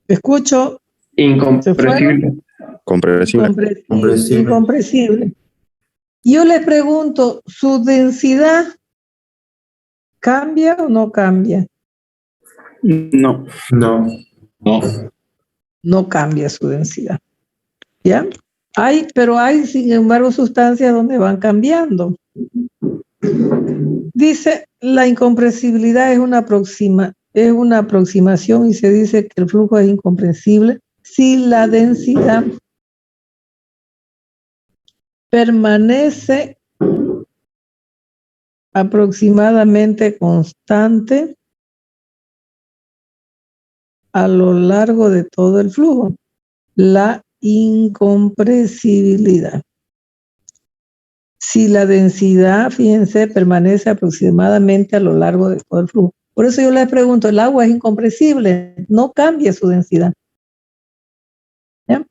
Speaker 1: Escucho.
Speaker 2: Incompresible.
Speaker 4: Compresible.
Speaker 1: Incompresible. Yo les pregunto, ¿su densidad cambia o no cambia?
Speaker 2: No.
Speaker 3: No.
Speaker 1: No cambia su densidad. ¿Ya? Pero hay, sin embargo, sustancias donde van cambiando. Dice, la incompresibilidad es una aproximación y se dice que el flujo es incompresible si la densidad permanece aproximadamente constante a lo largo de todo el flujo. La incompresibilidad. Si la densidad, fíjense, permanece aproximadamente a lo largo de todo el flujo. Por eso yo les pregunto, ¿el agua es incompresible? No cambia su densidad. ¿Ya?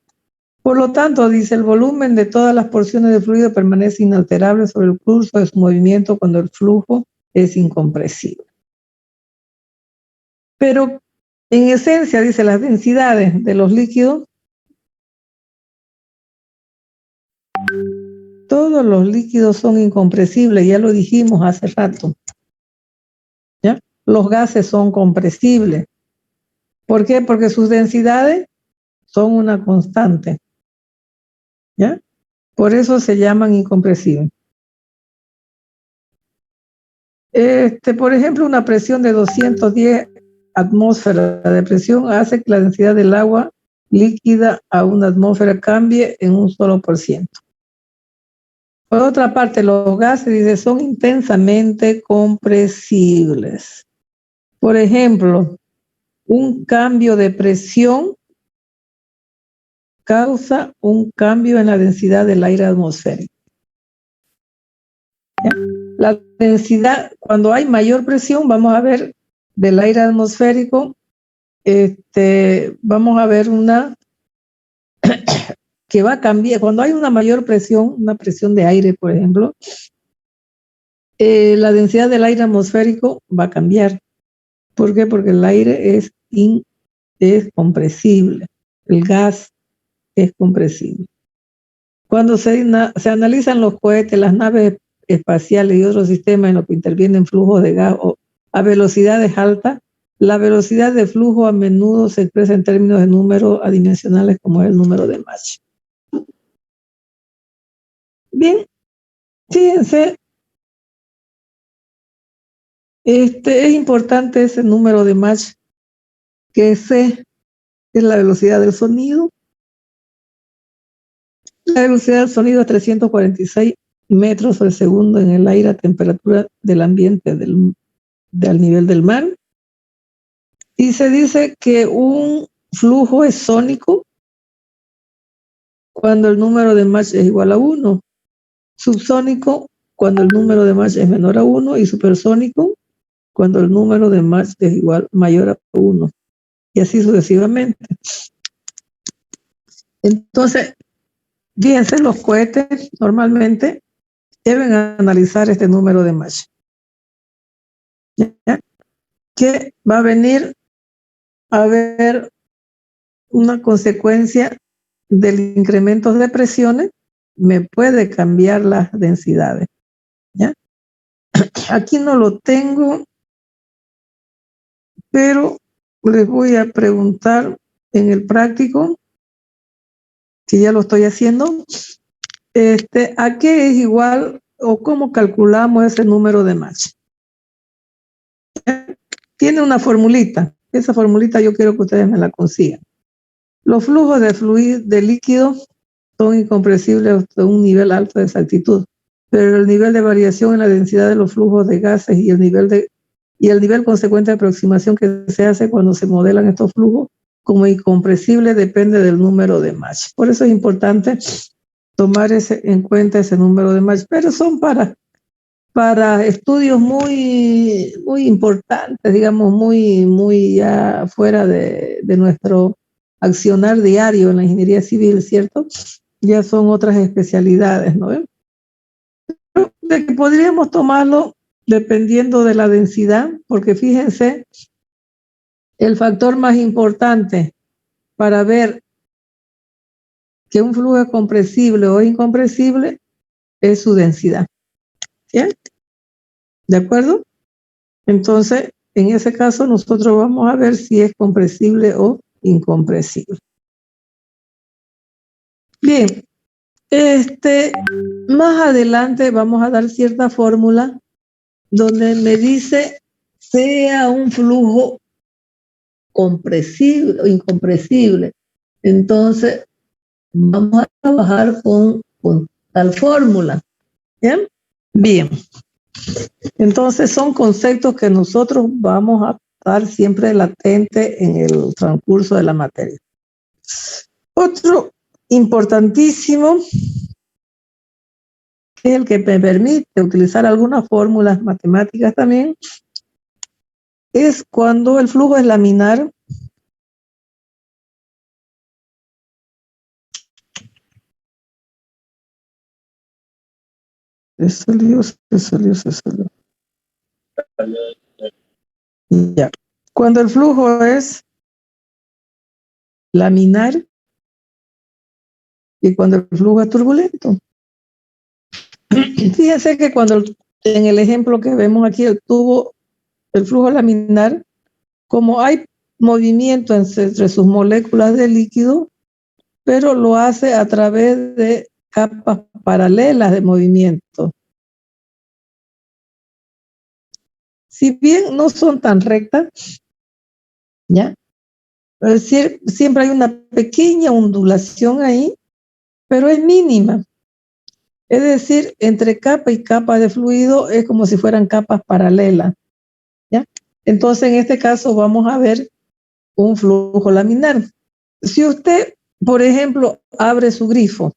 Speaker 1: Por lo tanto, dice, el volumen de todas las porciones de fluido permanece inalterable sobre el curso de su movimiento cuando el flujo es incompresible. Pero, en esencia, dice, las densidades de los líquidos, todos los líquidos son incompresibles, ya lo dijimos hace rato. ¿Ya? Los gases son compresibles. ¿Por qué? Porque sus densidades son una constante. ¿Ya? Por eso se llaman incompresibles. Por ejemplo, una presión de 210 atmósferas de presión hace que la densidad del agua líquida a una atmósfera cambie en un solo %. Por otra parte, los gases, dice, son intensamente compresibles. Por ejemplo, un cambio de presión causa un cambio en la densidad del aire atmosférico. ¿Ya? La densidad, cuando hay mayor presión, vamos a ver del aire atmosférico, vamos a ver una que va a cambiar. Cuando hay una mayor presión, una presión de aire, por ejemplo, la densidad del aire atmosférico va a cambiar. ¿Por qué? Porque el aire es compresible, el gas es compresible. Cuando se analizan los cohetes, las naves espaciales y otros sistemas en los que intervienen flujos de gas a velocidades altas, la velocidad de flujo a menudo se expresa en términos de números adimensionales como es el número de Mach. Bien, fíjense, es importante ese número de Mach, que C es la velocidad del sonido. La velocidad del sonido es 346 metros por segundo en el aire a temperatura del ambiente del nivel del mar. Y se dice que un flujo es sónico cuando el número de Mach es igual a 1, subsónico cuando el número de Mach es menor a 1 y supersónico cuando el número de Mach es mayor a 1, y así sucesivamente. Entonces, fíjense, los cohetes normalmente deben analizar este número de Mach, ¿ya? Que va a venir a ver una consecuencia del incremento de presiones, me puede cambiar las densidades, ¿ya? Aquí no lo tengo, pero les voy a preguntar en el práctico, que ya lo estoy haciendo, ¿a qué es igual o cómo calculamos ese número de Mach? Tiene una formulita. Esa formulita yo quiero que ustedes me la consigan. Los flujos de líquido son incompresibles hasta un nivel alto de exactitud, pero el nivel de variación en la densidad de los flujos de gases y el nivel consecuente de aproximación que se hace cuando se modelan estos flujos como incompresibles depende del número de Mach. Por eso es importante tomar en cuenta ese número de Mach, pero son para estudios muy, muy importantes, digamos, muy ya fuera de nuestro accionar diario en la ingeniería civil, ¿cierto? Ya son otras especialidades, ¿no? De que podríamos tomarlo dependiendo de la densidad, porque fíjense, el factor más importante para ver que un flujo es compresible o incompresible es su densidad. ¿Bien? ¿De acuerdo? Entonces, en ese caso, nosotros vamos a ver si es compresible o incompresible. Bien, más adelante vamos a dar cierta fórmula donde me dice sea un flujo compresible o incompresible. Entonces, vamos a trabajar con tal fórmula. ¿Bien? Bien. Entonces, son conceptos que nosotros vamos a estar siempre latentes en el transcurso de la materia. Otro importantísimo, que es el que me permite utilizar algunas fórmulas matemáticas también, es cuando el flujo es laminar. Se salió. Ya. Cuando el flujo es laminar y cuando el flujo es turbulento. Fíjense que en el ejemplo que vemos aquí, el flujo laminar, como hay movimiento entre sus moléculas de líquido, pero lo hace a través de capas paralelas de movimiento. Si bien no son tan rectas, ¿ya? Es decir, siempre hay una pequeña ondulación ahí, pero es mínima. Es decir, entre capa y capa de fluido es como si fueran capas paralelas, ¿ya? Entonces, en este caso vamos a ver un flujo laminar. Si usted, por ejemplo, abre su grifo,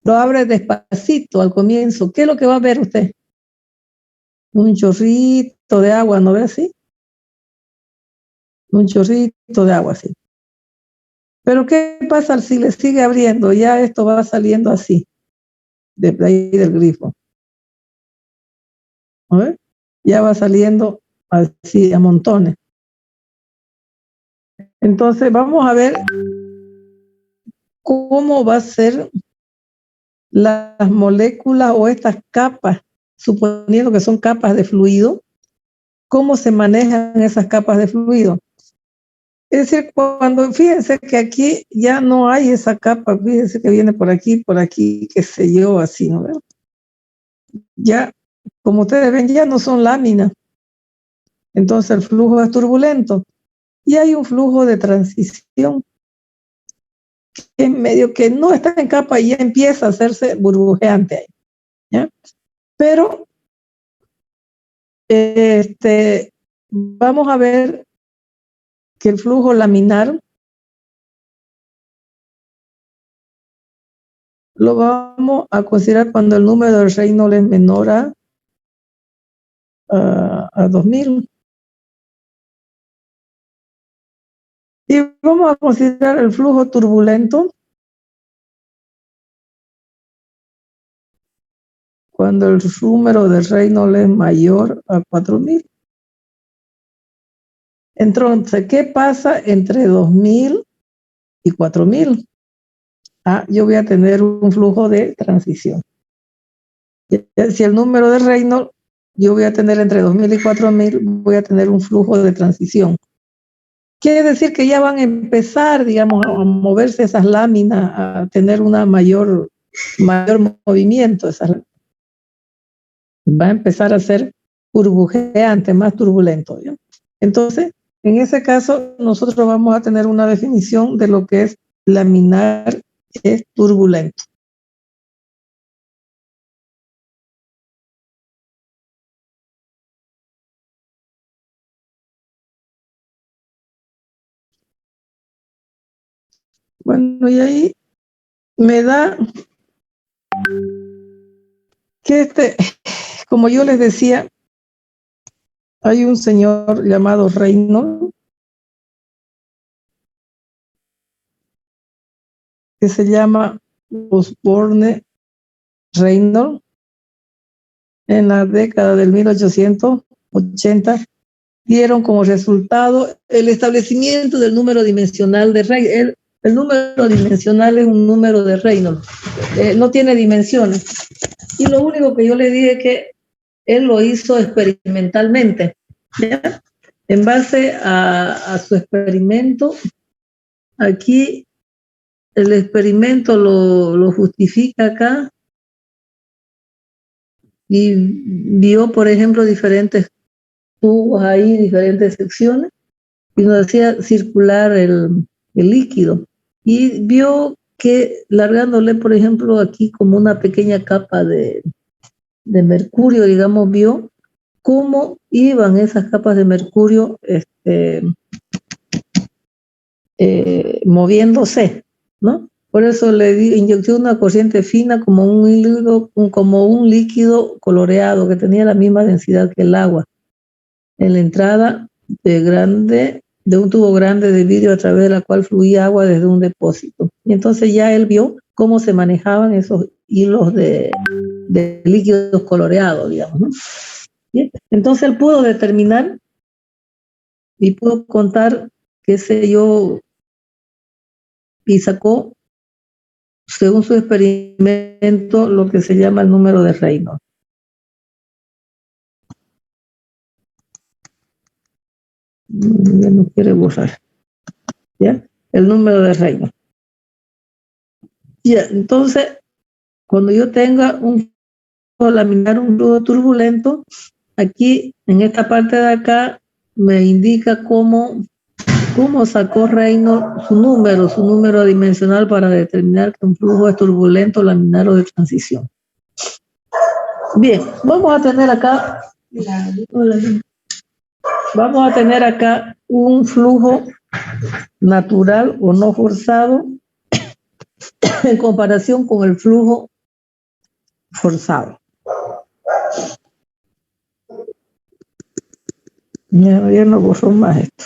Speaker 1: lo abre despacito al comienzo, ¿qué es lo que va a ver usted? Un chorrito de agua, ¿no ve así? Un chorrito de agua así. Pero ¿qué pasa si le sigue abriendo? Ya esto va saliendo así, de ahí del grifo. ¿No ve? Ya va saliendo así a montones. Entonces vamos a ver cómo va a ser las moléculas o estas capas, suponiendo que son capas de fluido, cómo se manejan esas capas de fluido. Es decir, cuando, fíjense que aquí ya no hay esa capa, fíjense que viene por aquí, qué sé yo, así, ¿no? Ya, como ustedes ven, ya no son láminas. Entonces el flujo es turbulento. Y hay un flujo de transición que en medio que no está en capa y ya empieza a hacerse burbujeante ahí, ¿ya? Pero vamos a ver que el flujo laminar lo vamos a considerar cuando el número de Reynolds es menor a 2000. Y vamos a considerar el flujo turbulento cuando el número de Reynolds es mayor a 4000. Entonces, ¿qué pasa entre 2000 y 4000? Yo voy a tener un flujo de transición. Si el número de Reynolds, yo voy a tener entre 2000 y 4000, voy a tener un flujo de transición. Quiere decir que ya van a empezar, digamos, a moverse esas láminas, a tener una mayor movimiento. Va a empezar a ser burbujeante, más turbulento, ¿ya? Entonces, en ese caso, nosotros vamos a tener una definición de lo que es laminar es turbulento. Bueno, y ahí me da que como yo les decía, hay un señor llamado Reynolds que se llama Osborne Reynolds. En la década del 1880 dieron como resultado el establecimiento del número dimensional de Reynolds. El número dimensional es un número de Reynolds, no tiene dimensiones. Y lo único que yo le dije es que él lo hizo experimentalmente, ¿ya? En base a su experimento, aquí el experimento lo justifica acá y vio, por ejemplo, diferentes tubos ahí, diferentes secciones, y nos hacía circular el líquido. Y vio que largándole, por ejemplo, aquí como una pequeña capa de mercurio, digamos, vio cómo iban esas capas de mercurio moviéndose, ¿no? Por eso le inyectó una corriente fina como un líquido coloreado que tenía la misma densidad que el agua en la entrada de un tubo grande de vidrio a través de la cual fluía agua desde un depósito. Y entonces ya él vio cómo se manejaban esos hilos de líquidos coloreados, digamos, ¿no? Bien. Entonces él pudo determinar y pudo contar, qué sé yo, y sacó, según su experimento, lo que se llama el número de Reynolds. Ya no quiere borrar, ¿ya? El número de Reynolds. Ya, entonces, cuando yo tenga un flujo laminar, un flujo turbulento, aquí, en esta parte de acá, me indica cómo sacó Reino su número dimensional para determinar que un flujo es turbulento, laminar o de transición. Bien, vamos a tener acá un flujo natural o no forzado en comparación con el flujo forzado. Ya no borró más esto.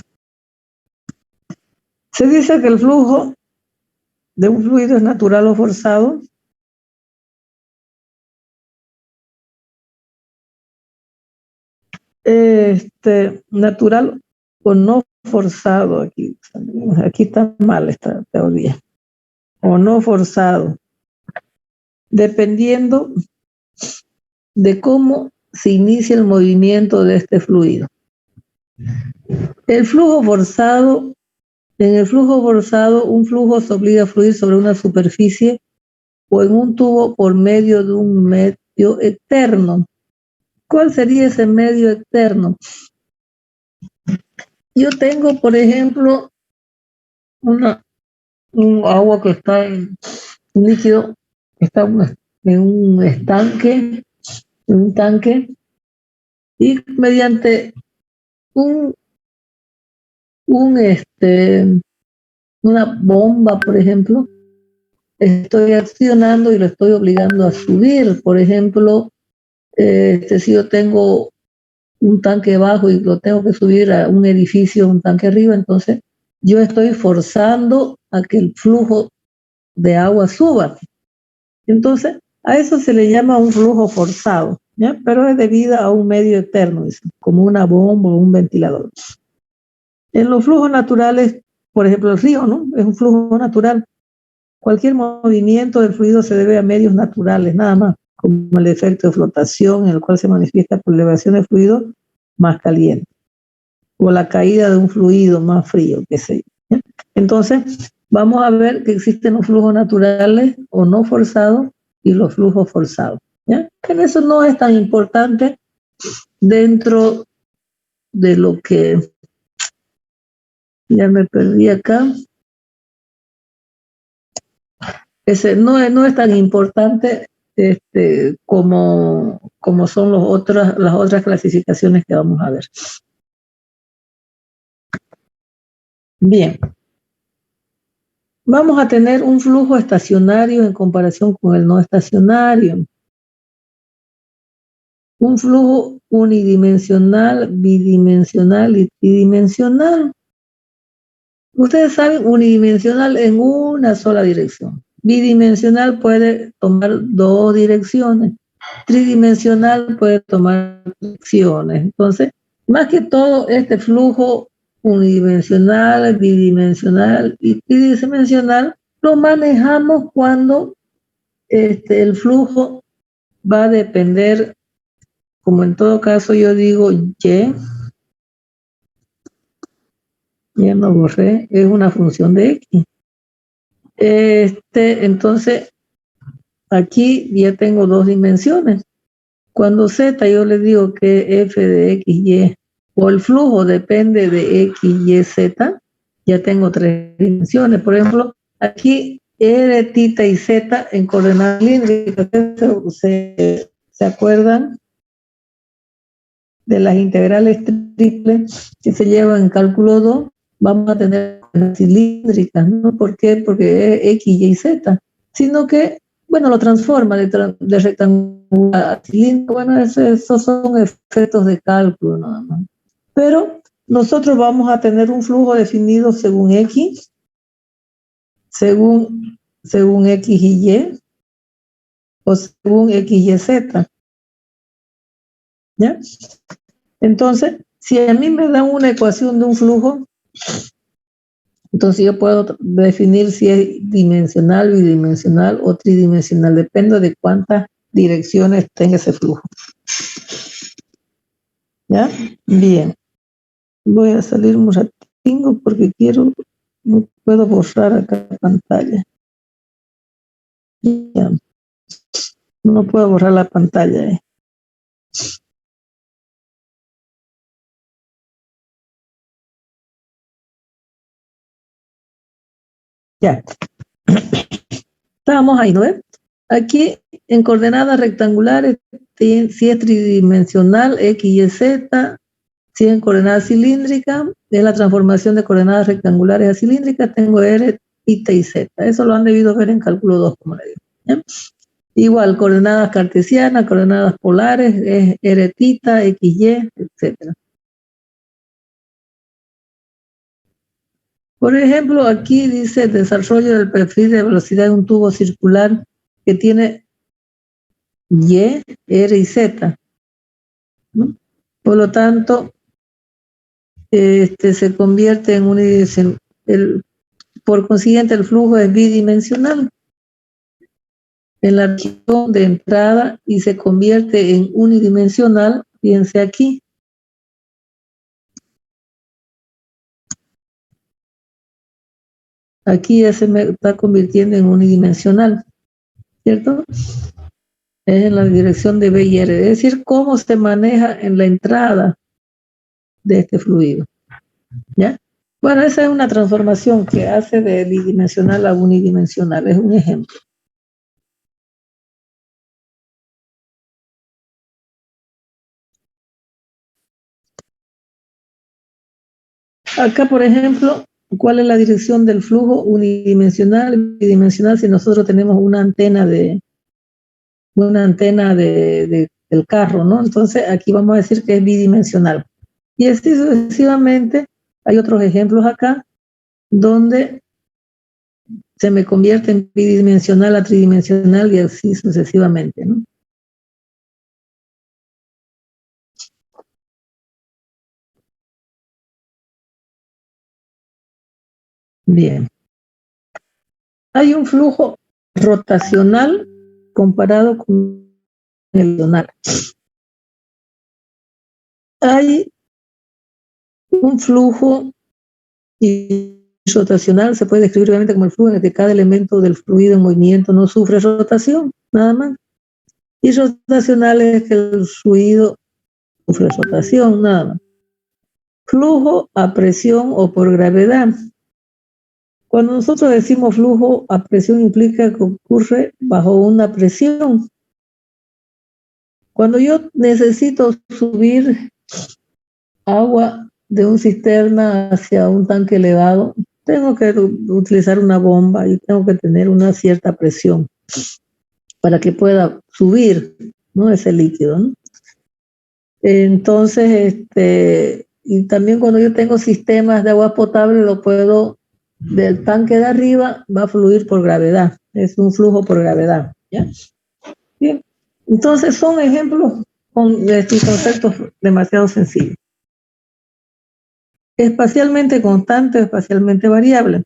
Speaker 1: Se dice que el flujo de un fluido es natural o forzado natural o no forzado. Aquí está mal esta teoría. O no forzado, dependiendo de cómo se inicia el movimiento de este fluido. El flujo forzado, en el flujo forzado, un flujo se obliga a fluir sobre una superficie o en un tubo por medio de un medio externo. ¿Cuál sería ese medio externo? Yo tengo, por ejemplo, un agua que está en un líquido, está en un tanque, y mediante una bomba, por ejemplo, estoy accionando y lo estoy obligando a subir. Por ejemplo, si yo tengo un tanque bajo y lo tengo que subir a un edificio, un tanque arriba, entonces yo estoy forzando a que el flujo de agua suba. Entonces, a eso se le llama un flujo forzado, ¿ya? Pero es debido a un medio externo, como una bomba o un ventilador. En los flujos naturales, por ejemplo, el río, ¿no? Es un flujo natural. Cualquier movimiento del fluido se debe a medios naturales, nada más, como el efecto de flotación, en el cual se manifiesta por elevación del fluido más caliente, o la caída de un fluido más frío, qué sé yo. Entonces, vamos a ver que existen los flujos naturales o no forzados y los flujos forzados, ¿ya? En eso no es tan importante dentro de lo que ya me perdí acá. Ese no es tan importante como son las otras clasificaciones que vamos a ver. Bien. Vamos a tener un flujo estacionario en comparación con el no estacionario. Un flujo unidimensional, bidimensional y tridimensional. Ustedes saben, unidimensional en una sola dirección. Bidimensional puede tomar dos direcciones. Tridimensional puede tomar direcciones. Entonces, más que todo, este flujo unidimensional, bidimensional y tridimensional lo manejamos cuando el flujo va a depender, como en todo caso yo digo, ya no borré, es una función de X. Entonces, aquí ya tengo dos dimensiones. Cuando Z yo le digo que f de X, Y, o el flujo depende de X, Y, Z, ya tengo tres dimensiones. Por ejemplo, aquí R, tita y Z en coordenadas cilíndricas. ¿Se acuerdan de las integrales triples que se llevan en cálculo 2? Vamos a tener cilíndricas, ¿no? ¿Por qué? Porque es X, Y, Z, sino que, bueno, lo transforma de rectangular a cilíndrico. Bueno, esos son efectos de cálculo nada más. Pero nosotros vamos a tener un flujo definido según X, según X y Y, o según X, Y, Z. ¿Ya? Entonces, si a mí me dan una ecuación de un flujo, entonces yo puedo definir si es dimensional, bidimensional o tridimensional, depende de cuántas direcciones tenga ese flujo. ¿Ya? Bien. Voy a salir un ratingo porque no puedo borrar acá la pantalla. Ya. No puedo borrar la pantalla. Ya. Estábamos ahí, ¿no ves? Aquí en coordenadas rectangulares, si es tridimensional, X, Y, Z, si en coordenadas cilíndricas, es la transformación de coordenadas rectangulares a cilíndricas, tengo R, y T y Z. Eso lo han debido ver en cálculo 2, como le digo. ¿Ya? Igual, coordenadas cartesianas, coordenadas polares, es R, tita, X, Y, etc. Por ejemplo, aquí dice desarrollo del perfil de velocidad de un tubo circular que tiene Y, R y Z, ¿no? Por lo tanto, se convierte en unidimensional. Por consiguiente, el flujo es bidimensional en la región de entrada y se convierte en unidimensional, fíjense aquí. Aquí ya se me está convirtiendo en unidimensional, ¿cierto? Es en la dirección de B y R, es decir, cómo se maneja en la entrada de este fluido, ¿ya? Bueno, esa es una transformación que hace de bidimensional a unidimensional, es un ejemplo. Acá, por ejemplo, ¿cuál es la dirección del flujo unidimensional, bidimensional, si nosotros tenemos una antena del carro, ¿no? Entonces, aquí vamos a decir que es bidimensional. Y así sucesivamente, hay otros ejemplos acá, donde se me convierte en bidimensional a tridimensional y así sucesivamente, ¿no? Bien. Hay un flujo rotacional comparado con el tonal. Hay un flujo rotacional, se puede describir obviamente como el flujo en el que cada elemento del fluido en movimiento no sufre rotación, nada más. Y rotacional es que el fluido sufre rotación, nada más. Flujo a presión o por gravedad. Cuando nosotros decimos flujo a presión implica que ocurre bajo una presión. Cuando yo necesito subir agua de un cisterna hacia un tanque elevado, tengo que utilizar una bomba y tengo que tener una cierta presión para que pueda subir, ¿no? Ese líquido, ¿no? Entonces, y también cuando yo tengo sistemas de agua potable, lo puedo, del tanque de arriba va a fluir por gravedad, es un flujo por gravedad, ¿ya? Bien, entonces son ejemplos con conceptos demasiado sencillos. Espacialmente constante o espacialmente variable.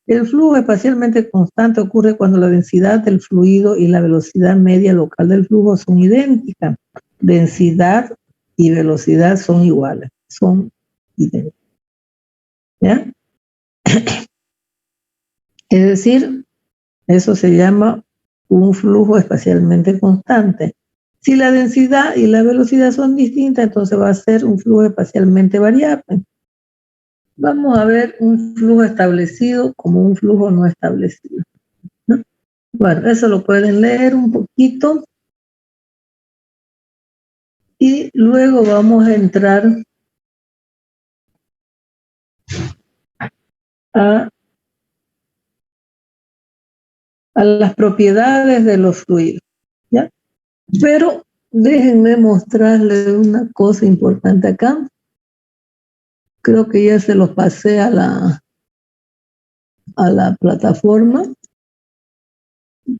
Speaker 1: El flujo espacialmente constante ocurre cuando la densidad del fluido y la velocidad media local del flujo son idénticas. Densidad y velocidad son iguales, son idénticas. ¿Ya? Es decir, eso se llama un flujo espacialmente constante. Si la densidad y la velocidad son distintas, entonces va a ser un flujo espacialmente variable. Vamos a ver un flujo establecido como un flujo no establecido, ¿no? Bueno, eso lo pueden leer un poquito. Y luego vamos a entrar a las propiedades de los fluidos, ¿ya? Pero déjenme mostrarles una cosa importante acá. Creo que ya se los pasé a la plataforma,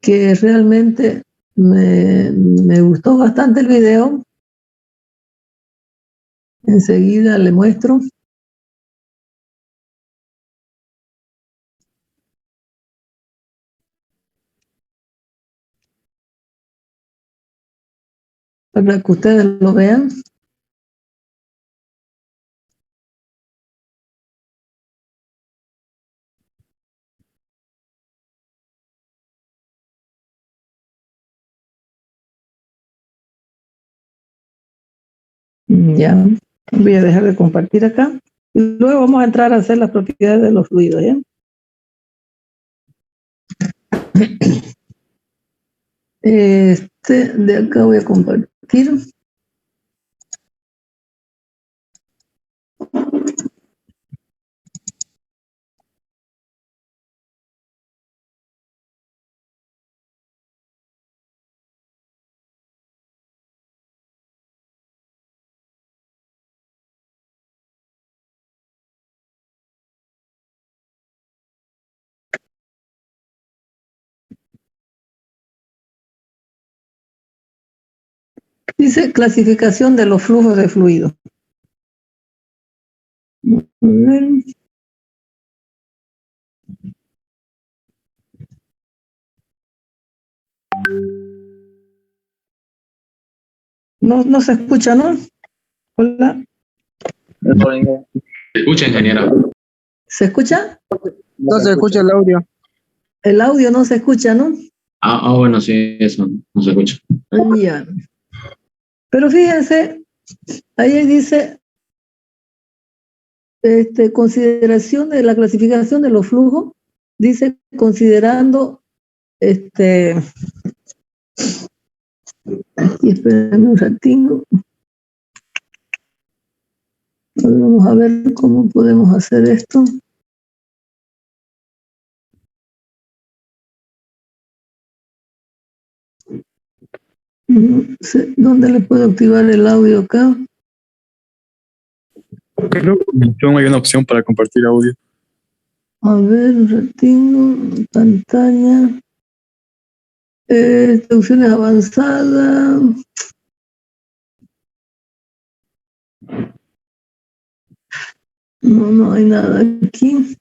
Speaker 1: que realmente me gustó bastante el video. Enseguida le muestro. Para que ustedes lo vean. Ya, voy a dejar de compartir acá. Y luego vamos a entrar a hacer las propiedades de los fluidos, ¿ya? De acá voy a compartir. Dice clasificación de los flujos de fluido. A ver. No se escucha, ¿no? Hola.
Speaker 3: ¿Se escucha, ingeniera?
Speaker 1: ¿Se escucha?
Speaker 4: No se escucha el audio.
Speaker 1: El audio no se escucha, ¿no?
Speaker 3: Bueno, sí, eso, no se escucha.
Speaker 1: Ya. Pero fíjense, ahí dice consideración de la clasificación de los flujos, dice considerando aquí esperen un ratito. Vamos a ver cómo podemos hacer esto. No sé, ¿dónde le puedo activar el audio acá?
Speaker 4: Creo que hay una opción para compartir audio.
Speaker 1: A ver, un ratito, pantalla. Opciones avanzadas. No hay nada aquí.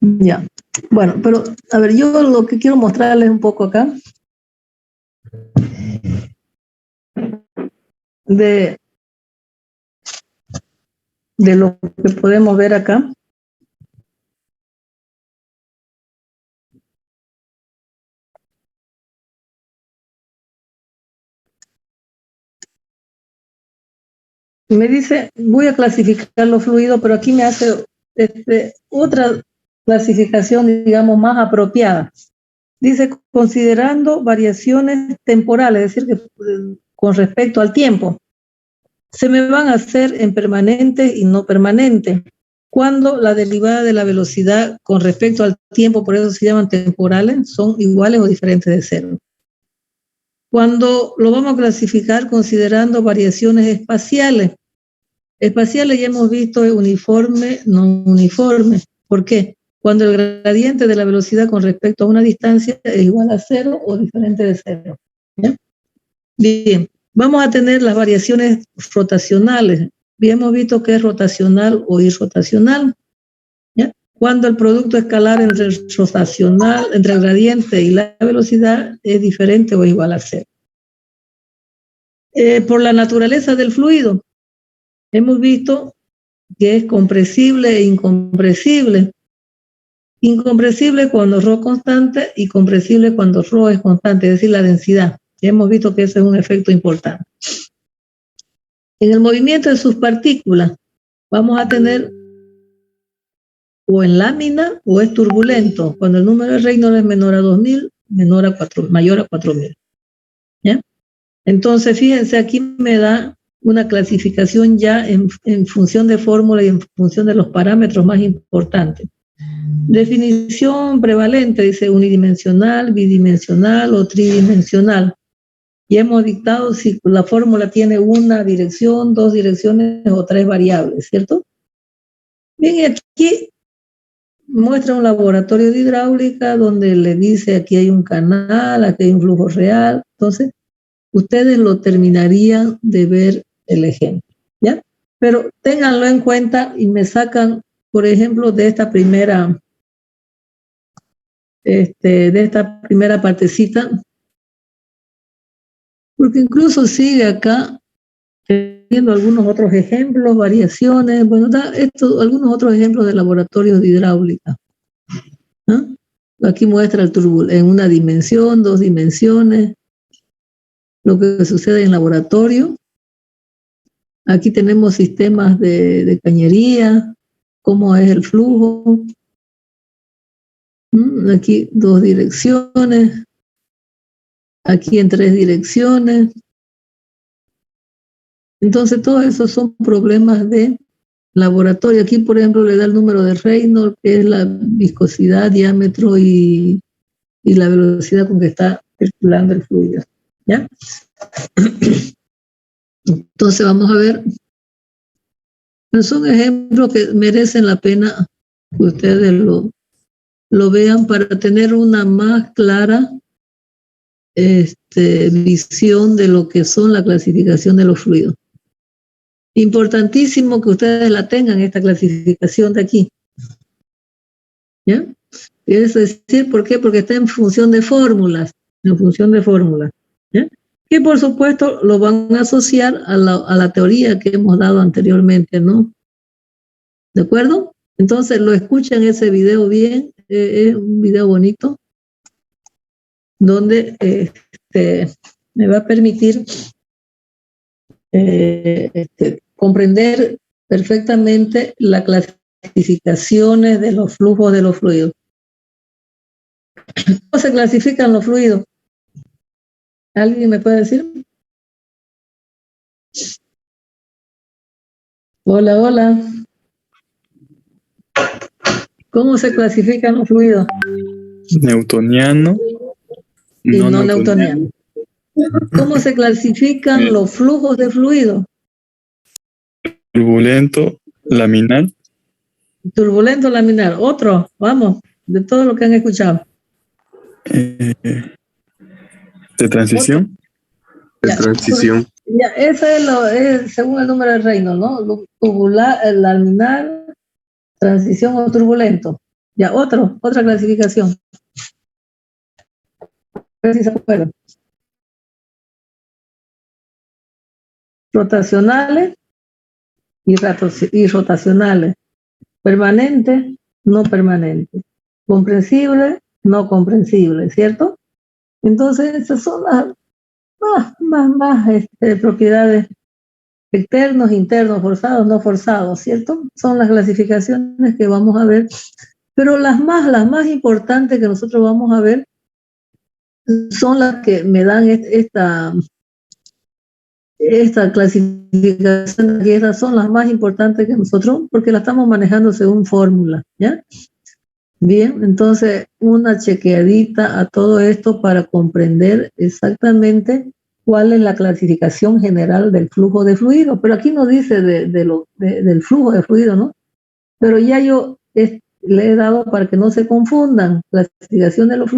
Speaker 1: Ya. Bueno, pero a ver, yo lo que quiero mostrarles un poco acá de lo que podemos ver acá. Me dice, voy a clasificar los fluidos, pero aquí me hace otra clasificación, digamos, más apropiada. Dice, considerando variaciones temporales, es decir, que con respecto al tiempo, se me van a hacer en permanente y no permanente, cuando la derivada de la velocidad con respecto al tiempo, por eso se llaman temporales, son iguales o diferentes de cero. Cuando lo vamos a clasificar considerando variaciones espaciales, espaciales ya hemos visto uniforme, no uniforme. ¿Por qué? Cuando el gradiente de la velocidad con respecto a una distancia es igual a cero o diferente de cero. ¿Ya? Bien, vamos a tener las variaciones rotacionales. Bien, hemos visto que es rotacional o irrotacional. ¿Ya? Cuando el producto escalar entre el rotacional, entre el gradiente y la velocidad es diferente o igual a cero. Por la naturaleza del fluido, hemos visto que es compresible e incompresible. Incompresible cuando ρ constante y compresible cuando ρ es constante, es decir, la densidad. Ya hemos visto que ese es un efecto importante. En el movimiento de sus partículas vamos a tener o en lámina o es turbulento, cuando el número de Reynolds es menor a 2000, mayor a 4000. ¿Ya? Entonces, fíjense, aquí me da una clasificación ya en función de fórmula y en función de los parámetros más importantes. Definición prevalente, dice unidimensional, bidimensional o tridimensional. Y hemos dictado si la fórmula tiene una dirección, dos direcciones o tres variables, ¿cierto? Bien, y aquí muestra un laboratorio de hidráulica donde le dice aquí hay un canal, aquí hay un flujo real. Entonces, ustedes lo terminarían de ver el ejemplo, ¿ya? Pero ténganlo en cuenta y me sacan, por ejemplo, de esta primera partecita, porque incluso sigue acá viendo algunos otros ejemplos, variaciones, bueno, algunos otros ejemplos de laboratorios de hidráulica. ¿No? Aquí muestra en una dimensión, 2 dimensiones, lo que sucede en laboratorio. Aquí tenemos sistemas de cañería, cómo es el flujo. Aquí 2 direcciones, aquí en 3 direcciones. Entonces, todos esos son problemas de laboratorio. Aquí, por ejemplo, le da el número de Reynolds, que es la viscosidad, diámetro y la velocidad con que está circulando el fluido. ¿Ya? Entonces, vamos a ver. Son ejemplos que merecen la pena que ustedes lo vean para tener una más clara visión de lo que son la clasificación de los fluidos. Importantísimo que ustedes la tengan, esta clasificación de aquí. ¿Ya? Es decir, ¿por qué? Porque está en función de fórmulas, ¿ya? Que por supuesto lo van a asociar a la teoría que hemos dado anteriormente, ¿no? ¿De acuerdo? Entonces lo escuchan ese video bien, es un video bonito, donde me va a permitir comprender perfectamente las clasificaciones de los flujos de los fluidos. ¿Cómo se clasifican los fluidos? ¿Alguien me puede decir? Hola, hola. ¿Cómo se clasifican los fluidos?
Speaker 4: Newtoniano.
Speaker 1: Y no newtoniano. ¿Cómo se clasifican los flujos de fluido?
Speaker 4: Turbulento, laminar.
Speaker 1: Turbulento, laminar. Otro, vamos, de todo lo que han escuchado.
Speaker 4: De transición.
Speaker 2: De transición.
Speaker 1: Ya, ese es según el número de Reynolds, ¿no? Tubular, laminar, transición o turbulento. Ya, otra clasificación. A ver si se acuerdan. Rotacionales y rotacionales. Permanente, no permanente. Comprensible, no comprensible, ¿cierto? Entonces, esas son las más propiedades externos, internos, forzados, no forzados, ¿cierto? Son las clasificaciones que vamos a ver, pero las más importantes que nosotros vamos a ver son las que me dan esta clasificación, y esas son las más importantes que nosotros, porque la estamos manejando según fórmula, ¿ya? Bien, entonces una chequeadita a todo esto para comprender exactamente cuál es la clasificación general del flujo de fluido, pero aquí no dice del flujo de fluido, ¿no? Pero ya yo le he dado para que no se confundan, clasificación de los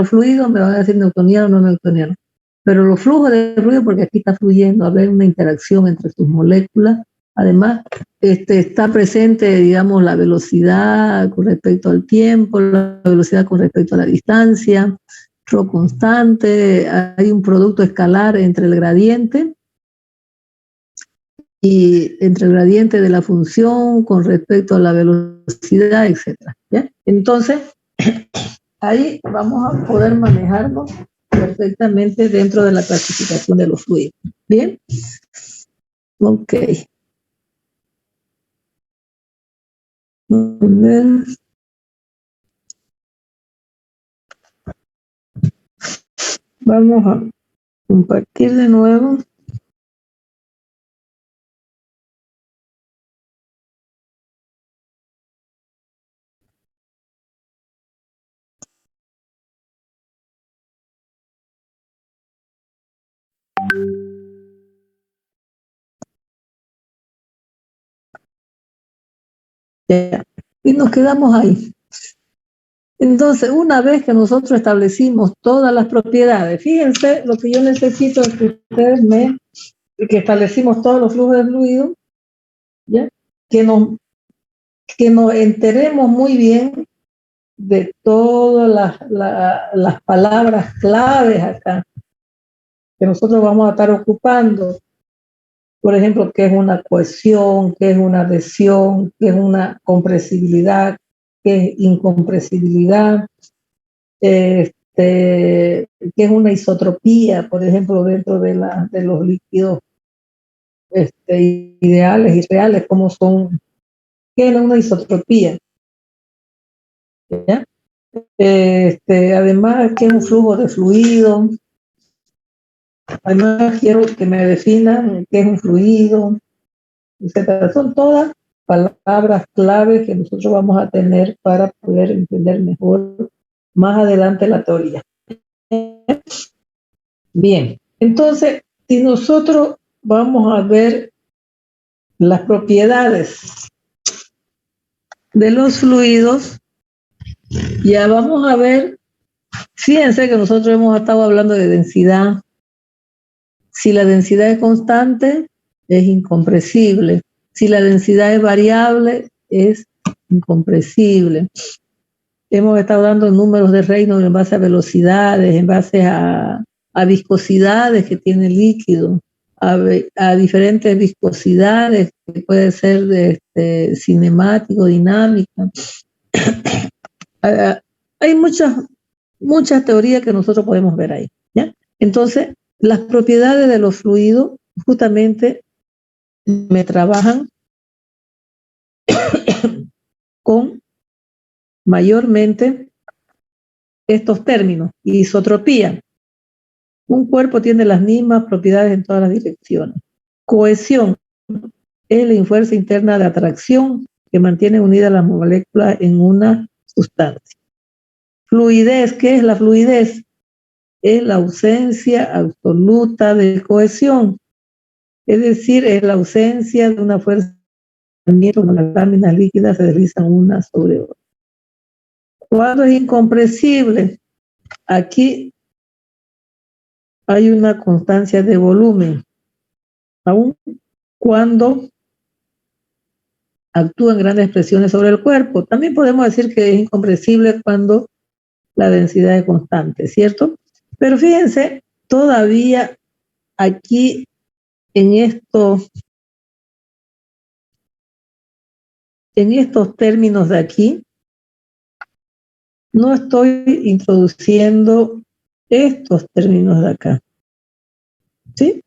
Speaker 1: fluidos, me van a decir newtoniano o no newtoniano, pero los flujos de fluido, porque aquí está fluyendo, haber una interacción entre sus moléculas. Además, está presente, digamos, la velocidad con respecto al tiempo, la velocidad con respecto a la distancia, rho constante, hay un producto escalar entre el gradiente de la función con respecto a la velocidad, etcétera, ¿ya? Entonces, ahí vamos a poder manejarnos perfectamente dentro de la clasificación de los fluidos. ¿Bien? Ok. Vamos a compartir de nuevo. Ya. Y nos quedamos ahí. Entonces, una vez que nosotros establecimos todas las propiedades, fíjense lo que yo necesito es que ustedes que establecimos todos los flujos de fluido, ¿ya? Que nos enteremos muy bien de todas las palabras claves acá que nosotros vamos a estar ocupando Por ejemplo, qué es una cohesión, qué es una adhesión, qué es una compresibilidad, qué es incompresibilidad, qué es una isotropía, por ejemplo, dentro de los líquidos ideales y reales, como son, qué es una isotropía, ¿ya? Además, qué es un flujo de fluido. Además, quiero que me definan qué es un fluido, etcétera. Son todas palabras claves que nosotros vamos a tener para poder entender mejor más adelante la teoría. Bien, entonces, si nosotros vamos a ver las propiedades de los fluidos, ya vamos a ver, fíjense que nosotros hemos estado hablando de densidad. Si la densidad es constante, es incompresible. Si la densidad es variable, es incompresible. Hemos estado dando números de Reynolds en base a velocidades, en base a viscosidades que tiene el líquido, a diferentes viscosidades, que puede ser cinemático, dinámica. Hay muchas teorías que nosotros podemos ver ahí, ¿ya? Entonces, las propiedades de los fluidos justamente me trabajan con mayormente estos términos. Isotropía. Un cuerpo tiene las mismas propiedades en todas las direcciones. Cohesión es la fuerza interna de atracción que mantiene unidas las moléculas en una sustancia. Fluidez, ¿qué es la fluidez? Es la ausencia absoluta de cohesión. Es decir, es la ausencia de una fuerza cuando las láminas líquidas se deslizan una sobre otra. Cuando es incompresible, aquí hay una constancia de volumen, aun cuando actúan grandes presiones sobre el cuerpo. También podemos decir que es incompresible cuando la densidad es constante, ¿cierto? Pero fíjense, todavía aquí en estos términos de aquí, no estoy introduciendo estos términos de acá, ¿sí?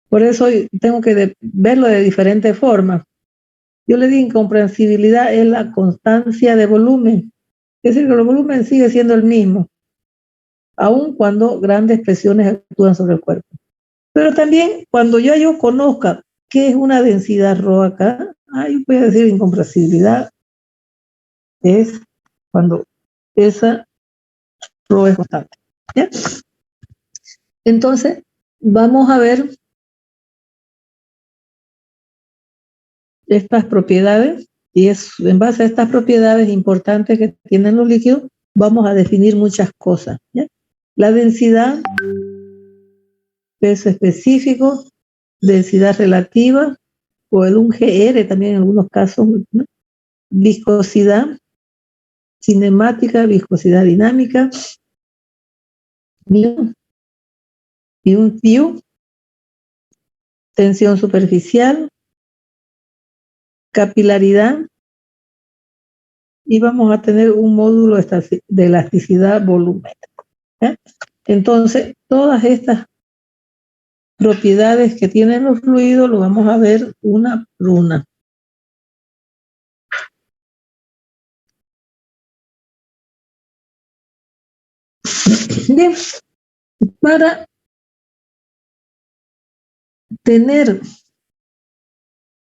Speaker 1: Por eso tengo que verlo de diferentes formas. Yo le digo incomprensibilidad es la constancia de volumen. Es decir, que el volumen sigue siendo el mismo, aun cuando grandes presiones actúan sobre el cuerpo. Pero también cuando yo conozca qué es una densidad ρ acá, yo voy a decir incomprensibilidad es cuando esa ρ es constante, ¿ya? Entonces, vamos a ver estas propiedades y es en base a estas propiedades importantes que tienen los líquidos, vamos a definir muchas cosas, ¿ya? La densidad, peso específico, densidad relativa, o el 1GR también en algunos casos, ¿no? Viscosidad cinemática, viscosidad dinámica, y un PIU, tensión superficial, capilaridad, y vamos a tener un módulo de elasticidad volumétrico, ¿eh? Entonces, todas estas propiedades que tienen los fluidos lo vamos a ver una por una. Bien, para tener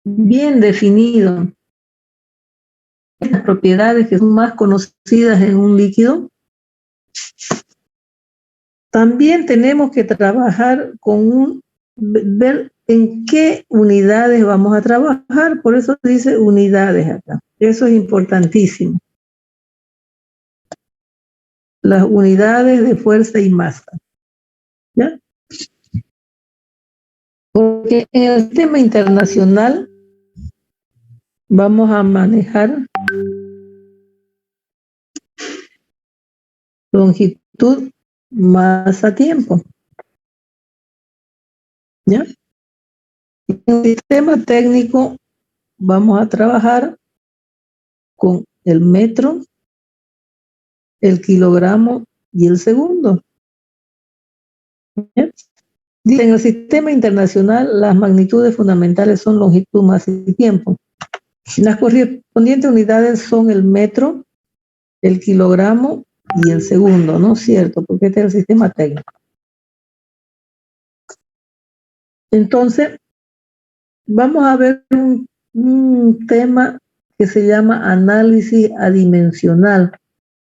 Speaker 1: bien definido estas propiedades que son más conocidas en un líquido, también tenemos que trabajar con ver en qué unidades vamos a trabajar, por eso dice unidades acá. Eso es importantísimo. Las unidades de fuerza y masa, ¿ya? Porque en el sistema internacional vamos a manejar longitud, masa, tiempo. ¿Ya? En el sistema técnico vamos a trabajar con el metro, el kilogramo y el segundo. ¿Ya? Dice, en el sistema internacional las magnitudes fundamentales son longitud, masa y tiempo. Las correspondientes unidades son el metro, el kilogramo y el segundo, ¿no es cierto? Porque este es el sistema técnico. Entonces, vamos a ver un tema que se llama análisis adimensional.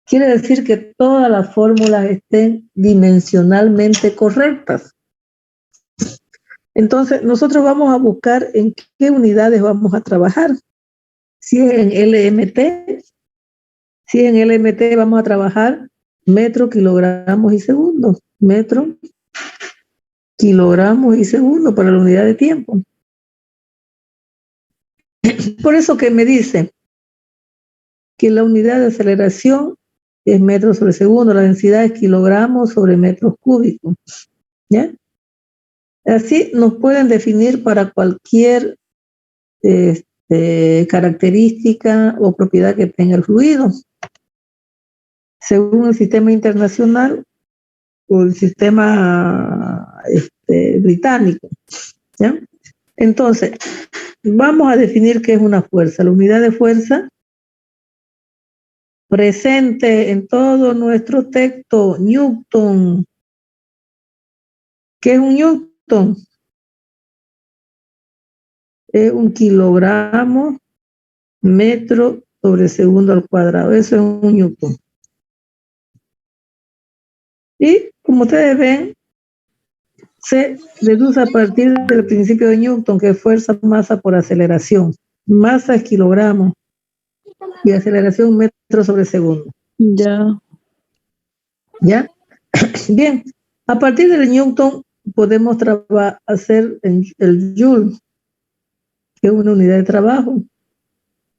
Speaker 1: Quiere decir que todas las fórmulas estén dimensionalmente correctas. Entonces, nosotros vamos a buscar en qué unidades vamos a trabajar. Si es en LMT, vamos a trabajar metro, kilogramos y segundos. Metro, kilogramos y segundos para la unidad de tiempo. Por eso que me dice que la unidad de aceleración es metros sobre segundo, la densidad es kilogramos sobre metros cúbicos. ¿Ya? Así nos pueden definir para cualquier característica o propiedad que tenga el fluido. Según el sistema internacional o el sistema británico. ¿Ya? Entonces, vamos a definir qué es una fuerza. La unidad de fuerza presente en todo nuestro texto, Newton. ¿Qué es un Newton? Es un kilogramo metro sobre segundo al cuadrado. Eso es un Newton. Y como ustedes ven, se deduce a partir del principio de Newton, que es fuerza, masa por aceleración. Masa es kilogramo y aceleración metro sobre segundo.
Speaker 5: Ya.
Speaker 1: ¿Ya? Bien, a partir del Newton podemos hacer el Joule, que es una unidad de trabajo.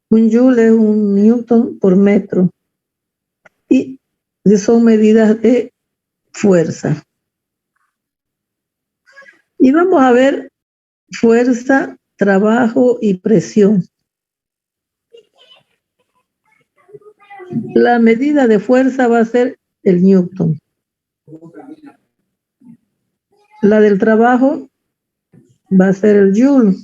Speaker 1: Un Joule es un Newton por metro. Y son medidas de fuerza. Y vamos a ver fuerza, trabajo y presión. La medida de fuerza va a ser el Newton. La del trabajo va a ser el Joule.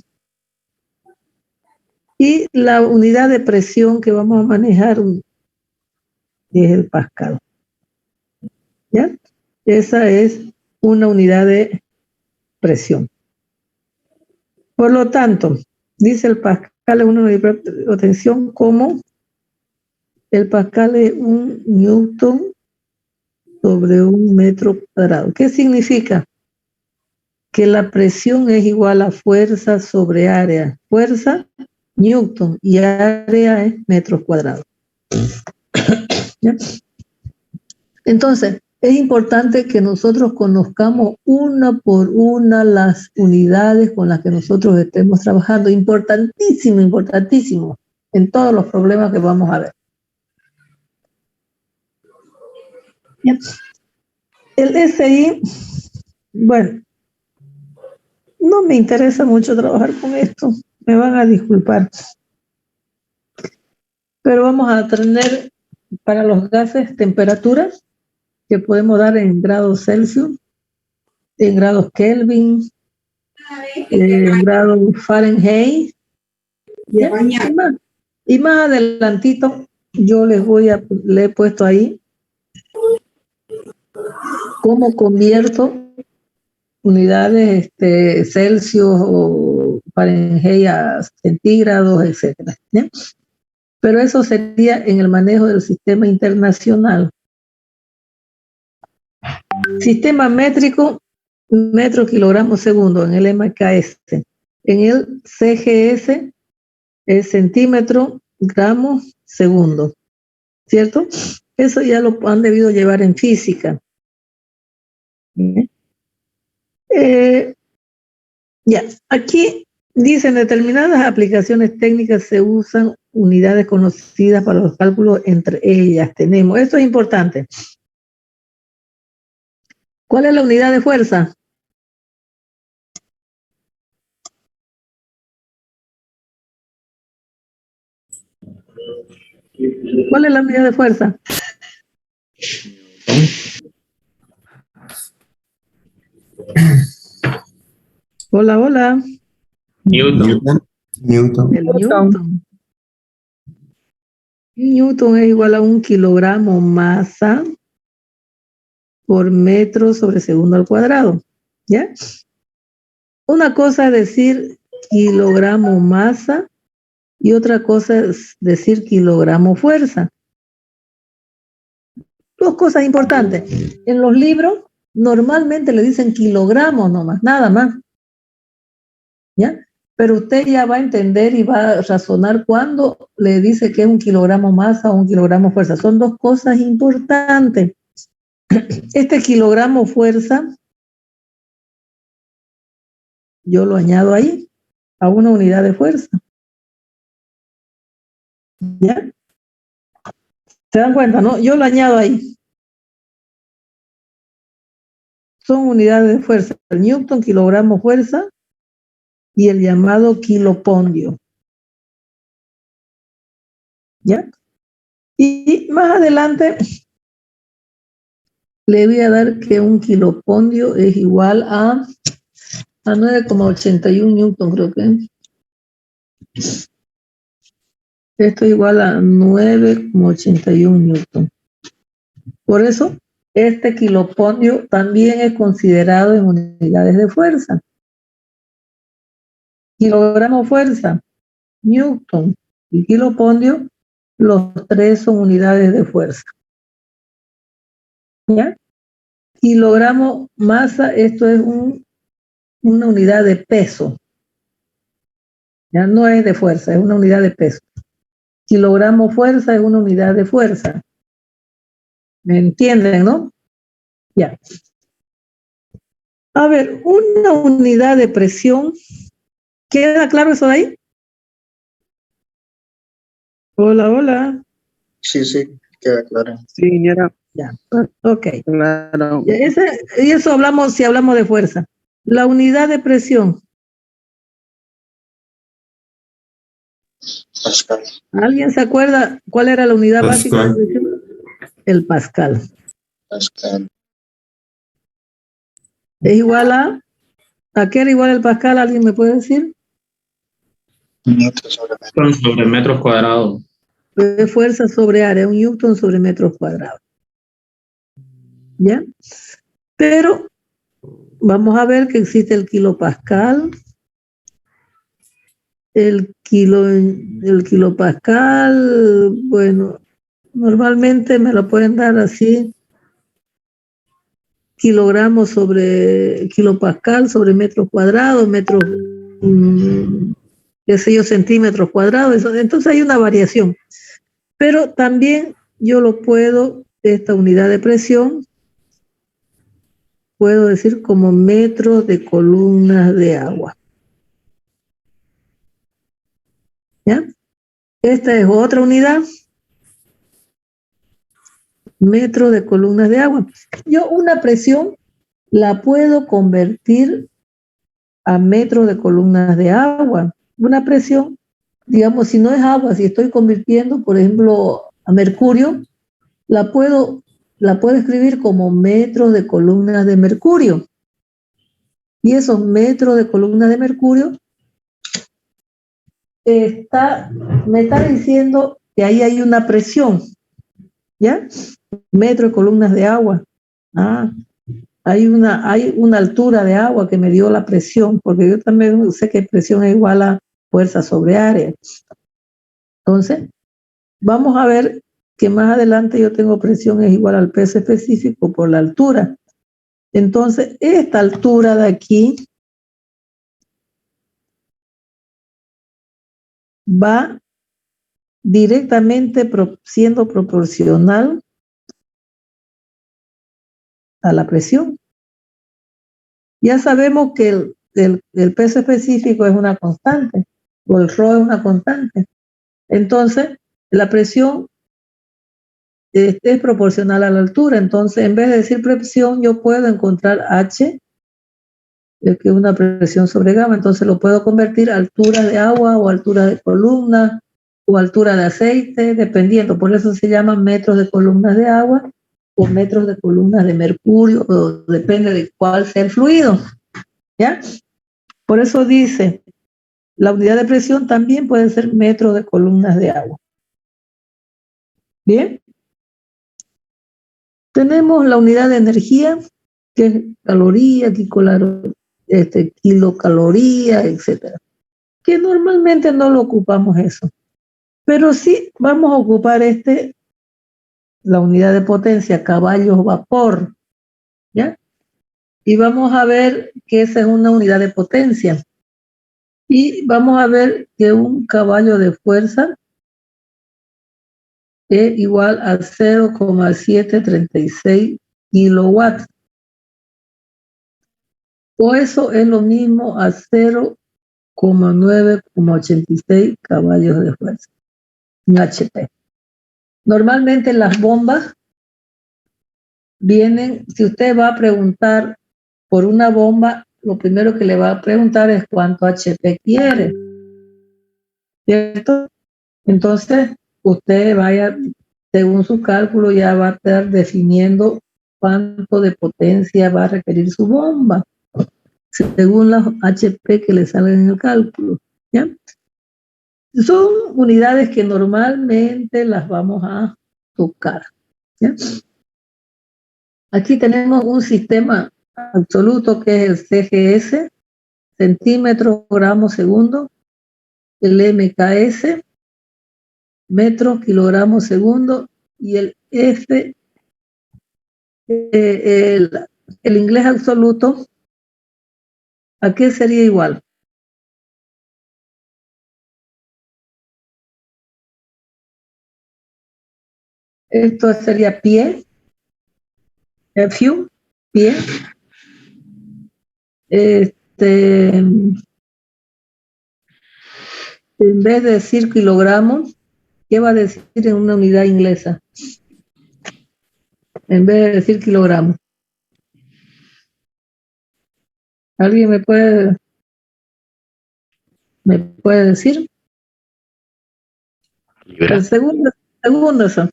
Speaker 1: Y la unidad de presión que vamos a manejar es el Pascal. ¿Ya? Esa es una unidad de presión. Por lo tanto, dice el Pascal es una unidad de tensión como el Pascal es un Newton sobre un metro cuadrado. ¿Qué significa? Que la presión es igual a fuerza sobre área. Fuerza, Newton, y área es metros cuadrados. ¿Ya? Entonces, es importante que nosotros conozcamos una por una las unidades con las que nosotros estemos trabajando. Importantísimo, importantísimo en todos los problemas que vamos a ver. ¿Ya? El SI, bueno, no me interesa mucho trabajar con esto, me van a disculpar. Pero vamos a tener para los gases temperaturas que podemos dar en grados Celsius, en grados Kelvin, en grados Fahrenheit. Y más adelantito yo le he puesto ahí cómo convierto unidades Celsius o Fahrenheit a centígrados, etcétera. ¿Sí? Pero eso sería en el manejo del sistema internacional. Sistema métrico, metro, kilogramo, segundo, en el MKS. En el CGS es centímetro, gramo, segundo. ¿Cierto? Eso ya lo han debido llevar en física. Ya, aquí dicen determinadas aplicaciones técnicas se usan unidades conocidas para los cálculos, entre ellas tenemos, esto es importante. ¿Cuál es la unidad de fuerza? ¿Cuál es la unidad de fuerza? Hola, hola.
Speaker 3: Newton.
Speaker 2: Newton.
Speaker 1: El Newton. Newton es igual a 1 kilogramo masa por metro sobre segundo al cuadrado. ¿Ya? Una cosa es decir kilogramo masa y otra cosa es decir kilogramo fuerza. Dos cosas importantes. En los libros normalmente le dicen kilogramos nomás, nada más. ¿Ya? Pero usted ya va a entender y va a razonar cuando le dice que es 1 kilogramo masa o 1 kilogramo fuerza. Son dos cosas importantes. Este kilogramo fuerza, yo lo añado ahí, a una unidad de fuerza. ¿Ya? ¿Se dan cuenta, no? Yo lo añado ahí. Son unidades de fuerza. El Newton, kilogramo fuerza, y el llamado kilopondio. ¿Ya? Y más adelante le voy a dar que 1 kilopondio es igual a 9,81 Newton, creo que. Esto es igual a 9,81 Newton. Por eso, este kilopondio también es considerado en unidades de fuerza. Kilogramo fuerza, Newton y kilopondio, los tres son unidades de fuerza. ¿Ya? Kilogramo masa, esto es una unidad de peso. Ya no es de fuerza, es una unidad de peso. Kilogramo fuerza es una unidad de fuerza. ¿Me entienden, no? Ya. A ver, una unidad de presión. ¿Queda claro eso de ahí? Hola, hola.
Speaker 5: Sí, queda claro.
Speaker 4: Sí, ya.
Speaker 1: Ya, ok.
Speaker 4: Claro.
Speaker 1: Y eso hablamos, si hablamos de fuerza. La unidad de presión.
Speaker 5: Pascal.
Speaker 1: ¿Alguien se acuerda cuál era la unidad básica de
Speaker 2: Pascal.
Speaker 1: presión? El pascal.
Speaker 5: Pascal.
Speaker 1: ¿Es igual a qué era igual el pascal? ¿Alguien me puede decir?
Speaker 5: Newton sobre metro.
Speaker 3: Newton sobre metros cuadrados.
Speaker 1: De fuerza sobre área, 1 Newton sobre metros cuadrados. ¿Ya? Pero vamos a ver que existe el kilopascal, el kilopascal, bueno, normalmente me lo pueden dar así, kilogramos sobre kilopascal sobre metros cuadrados, metros, qué sé yo, centímetros cuadrados, entonces hay una variación. Pero también yo lo puedo, esta unidad de presión, puedo decir como metros de columnas de agua. ¿Ya? Esta es otra unidad. Metros de columnas de agua. Yo una presión la puedo convertir a metros de columnas de agua. Una presión, digamos, si no es agua, si estoy convirtiendo, por ejemplo, a mercurio, la puedo escribir como metros de columnas de mercurio. Y esos metros de columnas de mercurio me está diciendo que ahí hay una presión, ¿ya? Metros de columnas de agua. Hay una altura de agua que me dio la presión, porque yo también sé que presión es igual a fuerza sobre área. Entonces, vamos a ver que más adelante yo tengo presión es igual al peso específico por la altura. Entonces, esta altura de aquí va directamente siendo proporcional a la presión. Ya sabemos que el peso específico es una constante, o el ρ es una constante. Entonces, la presión es proporcional a la altura. Entonces, en vez de decir presión, yo puedo encontrar H, que es una presión sobre gamma. Entonces, lo puedo convertir a altura de agua o altura de columna o altura de aceite, dependiendo. Por eso se llaman metros de columnas de agua o metros de columnas de mercurio, o depende de cuál sea el fluido. ¿Ya? Por eso dice, la unidad de presión también puede ser metros de columnas de agua. Bien. Tenemos la unidad de energía, que es caloría, kilocaloría, etcétera. Que normalmente no lo ocupamos eso. Pero sí vamos a ocupar la unidad de potencia, caballos vapor. ¿Ya? Y vamos a ver que esa es una unidad de potencia. Y vamos a ver que un caballo de fuerza es igual a 0,736 kilowatts. O eso es lo mismo a 0,986 caballos de fuerza en HP. Normalmente las bombas vienen, si usted va a preguntar por una bomba, lo primero que le va a preguntar es cuánto HP quiere, ¿cierto? Entonces, usted vaya, según su cálculo, ya va a estar definiendo cuánto de potencia va a requerir su bomba, según las HP que le salgan en el cálculo, ¿ya? Son unidades que normalmente las vamos a tocar, ¿ya? Aquí tenemos un sistema absoluto que es el CGS, centímetros, gramos, segundo, el MKS, metros, kilogramos, segundo, y el F, el inglés absoluto, ¿a qué sería igual? Esto sería pie, few, pie. En vez de decir kilogramos, ¿qué va a decir en una unidad inglesa? En vez de decir kilogramos. ¿Alguien me puede decir?
Speaker 3: Libra.
Speaker 1: El segundo eso.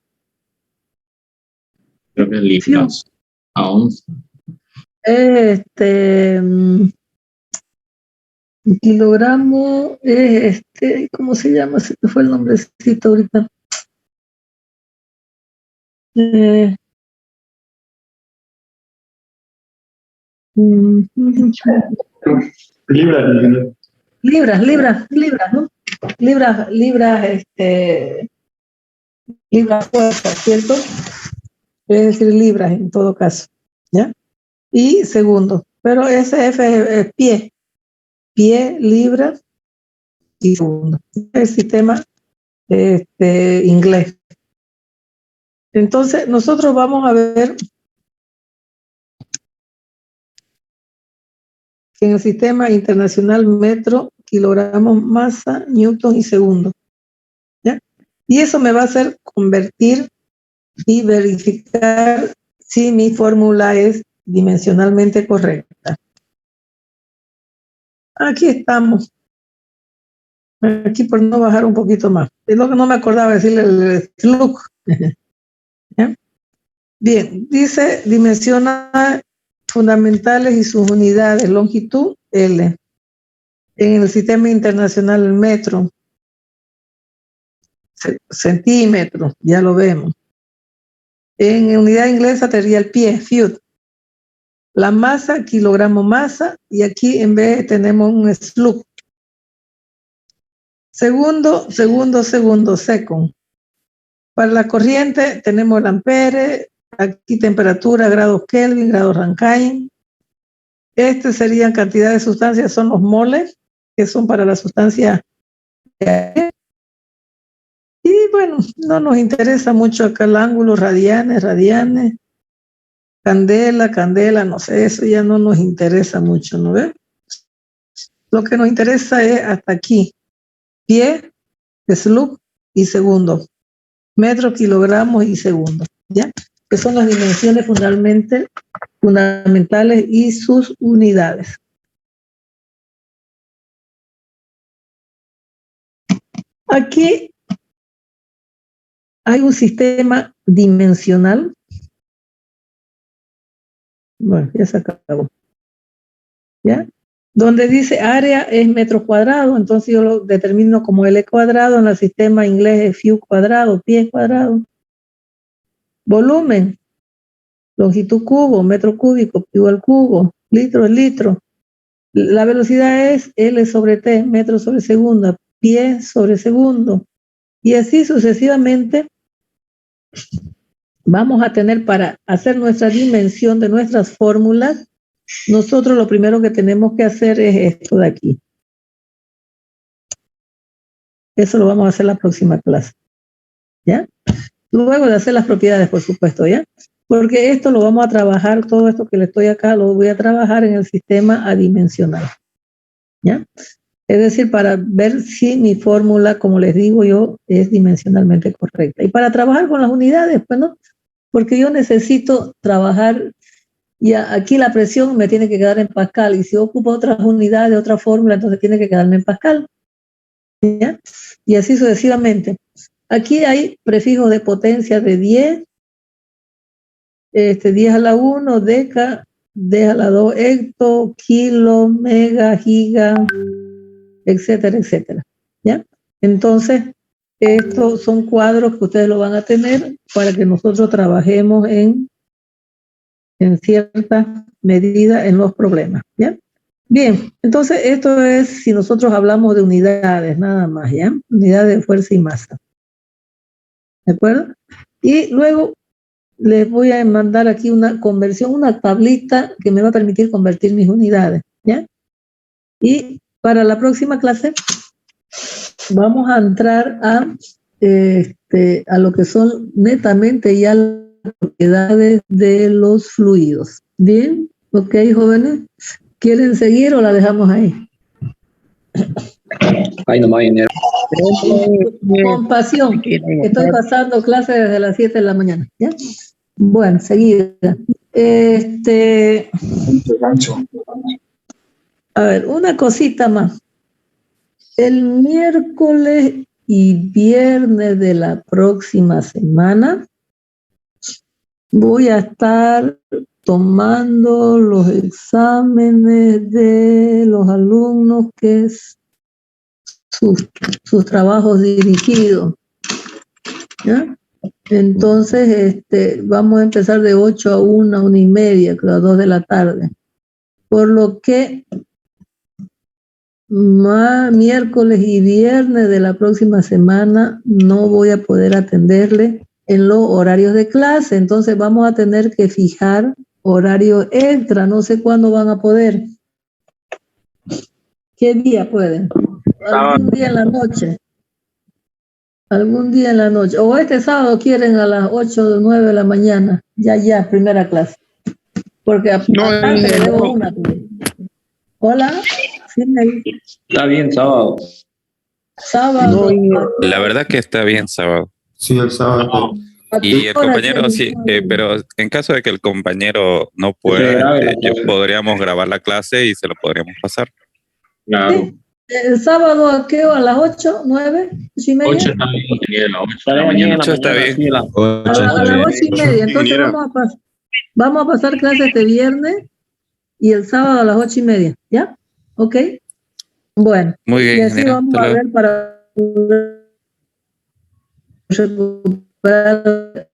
Speaker 3: Creo que es libras. A onza.
Speaker 1: Kilogramo es ¿cómo se llama? Se me fue el nombrecito ahorita. Libras, ¿no? Libras fuerza, ¿cierto? Es decir, libras en todo caso, ¿ya? Y segundo, pero ese F es pie, libra y segundo. El sistema inglés. Entonces, nosotros vamos a ver que en el sistema internacional metro, kilogramos, masa, newton y segundo. ¿Ya? Y eso me va a hacer convertir y verificar si mi fórmula es dimensionalmente correcta. Aquí estamos. Aquí por no bajar un poquito más. Es lo que no me acordaba decirle el slug. ¿Ya? Bien, dice dimensiona fundamentales y sus unidades, longitud L. En el sistema internacional el metro, centímetros, ya lo vemos. En unidad inglesa sería el pie, foot. La masa, kilogramo masa, y aquí en vez tenemos un slug. Segundo, second. Para la corriente tenemos el ampere, aquí temperatura, grados Kelvin, grados Rankine. Serían cantidades de sustancias, son los moles, que son para la sustancia. Y bueno, no nos interesa mucho acá el ángulo, radianes, candela, no sé, eso ya no nos interesa mucho, ¿no ves? Lo que nos interesa es hasta aquí, pie, slug y segundo, metro, kilogramos y segundo, ¿ya? Que son las dimensiones fundamentales y sus unidades. Aquí hay un sistema dimensional. Bueno, ya se acabó. ¿Ya? Donde dice área es metros cuadrados, entonces yo lo determino como L cuadrado, en el sistema inglés es few cuadrado, pies cuadrados. Volumen, longitud cubo, metro cúbico, pi al cubo, litro es litro. La velocidad es L sobre T, metro sobre segunda, pie sobre segundo. Y así sucesivamente vamos a tener, para hacer nuestra dimensión de nuestras fórmulas, nosotros lo primero que tenemos que hacer es esto de aquí. Eso lo vamos a hacer la próxima clase. ¿Ya? Luego de hacer las propiedades, por supuesto, ¿ya? Porque esto lo vamos a trabajar, todo esto que le estoy acá, lo voy a trabajar en el sistema adimensional. ¿Ya? Es decir, para ver si mi fórmula, como les digo yo, es dimensionalmente correcta. Y para trabajar con las unidades, pues, ¿no? Porque yo necesito trabajar, y aquí la presión me tiene que quedar en Pascal, y si ocupo otras unidades, otra fórmula, entonces tiene que quedarme en Pascal. ¿Ya? Y así sucesivamente. Aquí hay prefijos de potencia de 10, 10 a la 1, deca, 10 a la 2, hecto, kilo, mega, giga, etcétera, etcétera. ¿Ya? Entonces, estos son cuadros que ustedes lo van a tener para que nosotros trabajemos en cierta medida en los problemas. ¿Ya? Bien, entonces esto es si nosotros hablamos de unidades, nada más, ¿ya? Unidades de fuerza y masa. ¿De acuerdo? Y luego les voy a mandar aquí una conversión, una tablita que me va a permitir convertir mis unidades, ¿ya? Y para la próxima clase vamos a entrar a lo que son netamente ya las propiedades de los fluidos. Bien, ok, jóvenes. ¿Quieren seguir o la dejamos ahí?
Speaker 3: Ahí nomás, ingeniero.
Speaker 1: Con pasión. Estoy pasando clases desde las 7 de la mañana, ¿ya? Bueno, seguida. A ver, una cosita más. El miércoles y viernes de la próxima semana voy a estar tomando los exámenes de los alumnos que es sus trabajos dirigidos. ¿Ya? Entonces, vamos a empezar de 8 a 1 y media, creo, a 2 de la tarde. Por lo que miércoles y viernes de la próxima semana no voy a poder atenderle en los horarios de clase. Entonces vamos a tener que fijar horario extra. No sé cuándo van a poder. ¿Qué día pueden? Algún día en la noche. Algún día en la noche. O este sábado quieren a las 8 o 9 de la mañana. Ya, primera clase. Porque aparte le debo una. Hola. Sí,
Speaker 3: Está bien, sábado.
Speaker 1: Sábado.
Speaker 6: La verdad que está bien sábado.
Speaker 2: Sí, el sábado.
Speaker 6: Y el compañero, sí, pero en caso de que el compañero no pueda, podríamos grabar la clase y se lo podríamos pasar.
Speaker 3: Claro.
Speaker 1: Sí. ¿El sábado a qué hora? ¿A las 8, 9, 8 y media?
Speaker 3: 8 está bien, ingeniero. 8 de la mañana.
Speaker 6: 8 está bien.
Speaker 3: Sí,
Speaker 1: A las 8 y media. Entonces vamos a pasar clase este viernes y el sábado a las 8 y media. ¿Ya? ¿Ok? Bueno.
Speaker 6: Muy bien,
Speaker 1: y así
Speaker 6: ingeniero.
Speaker 1: vamos a ver para recuperar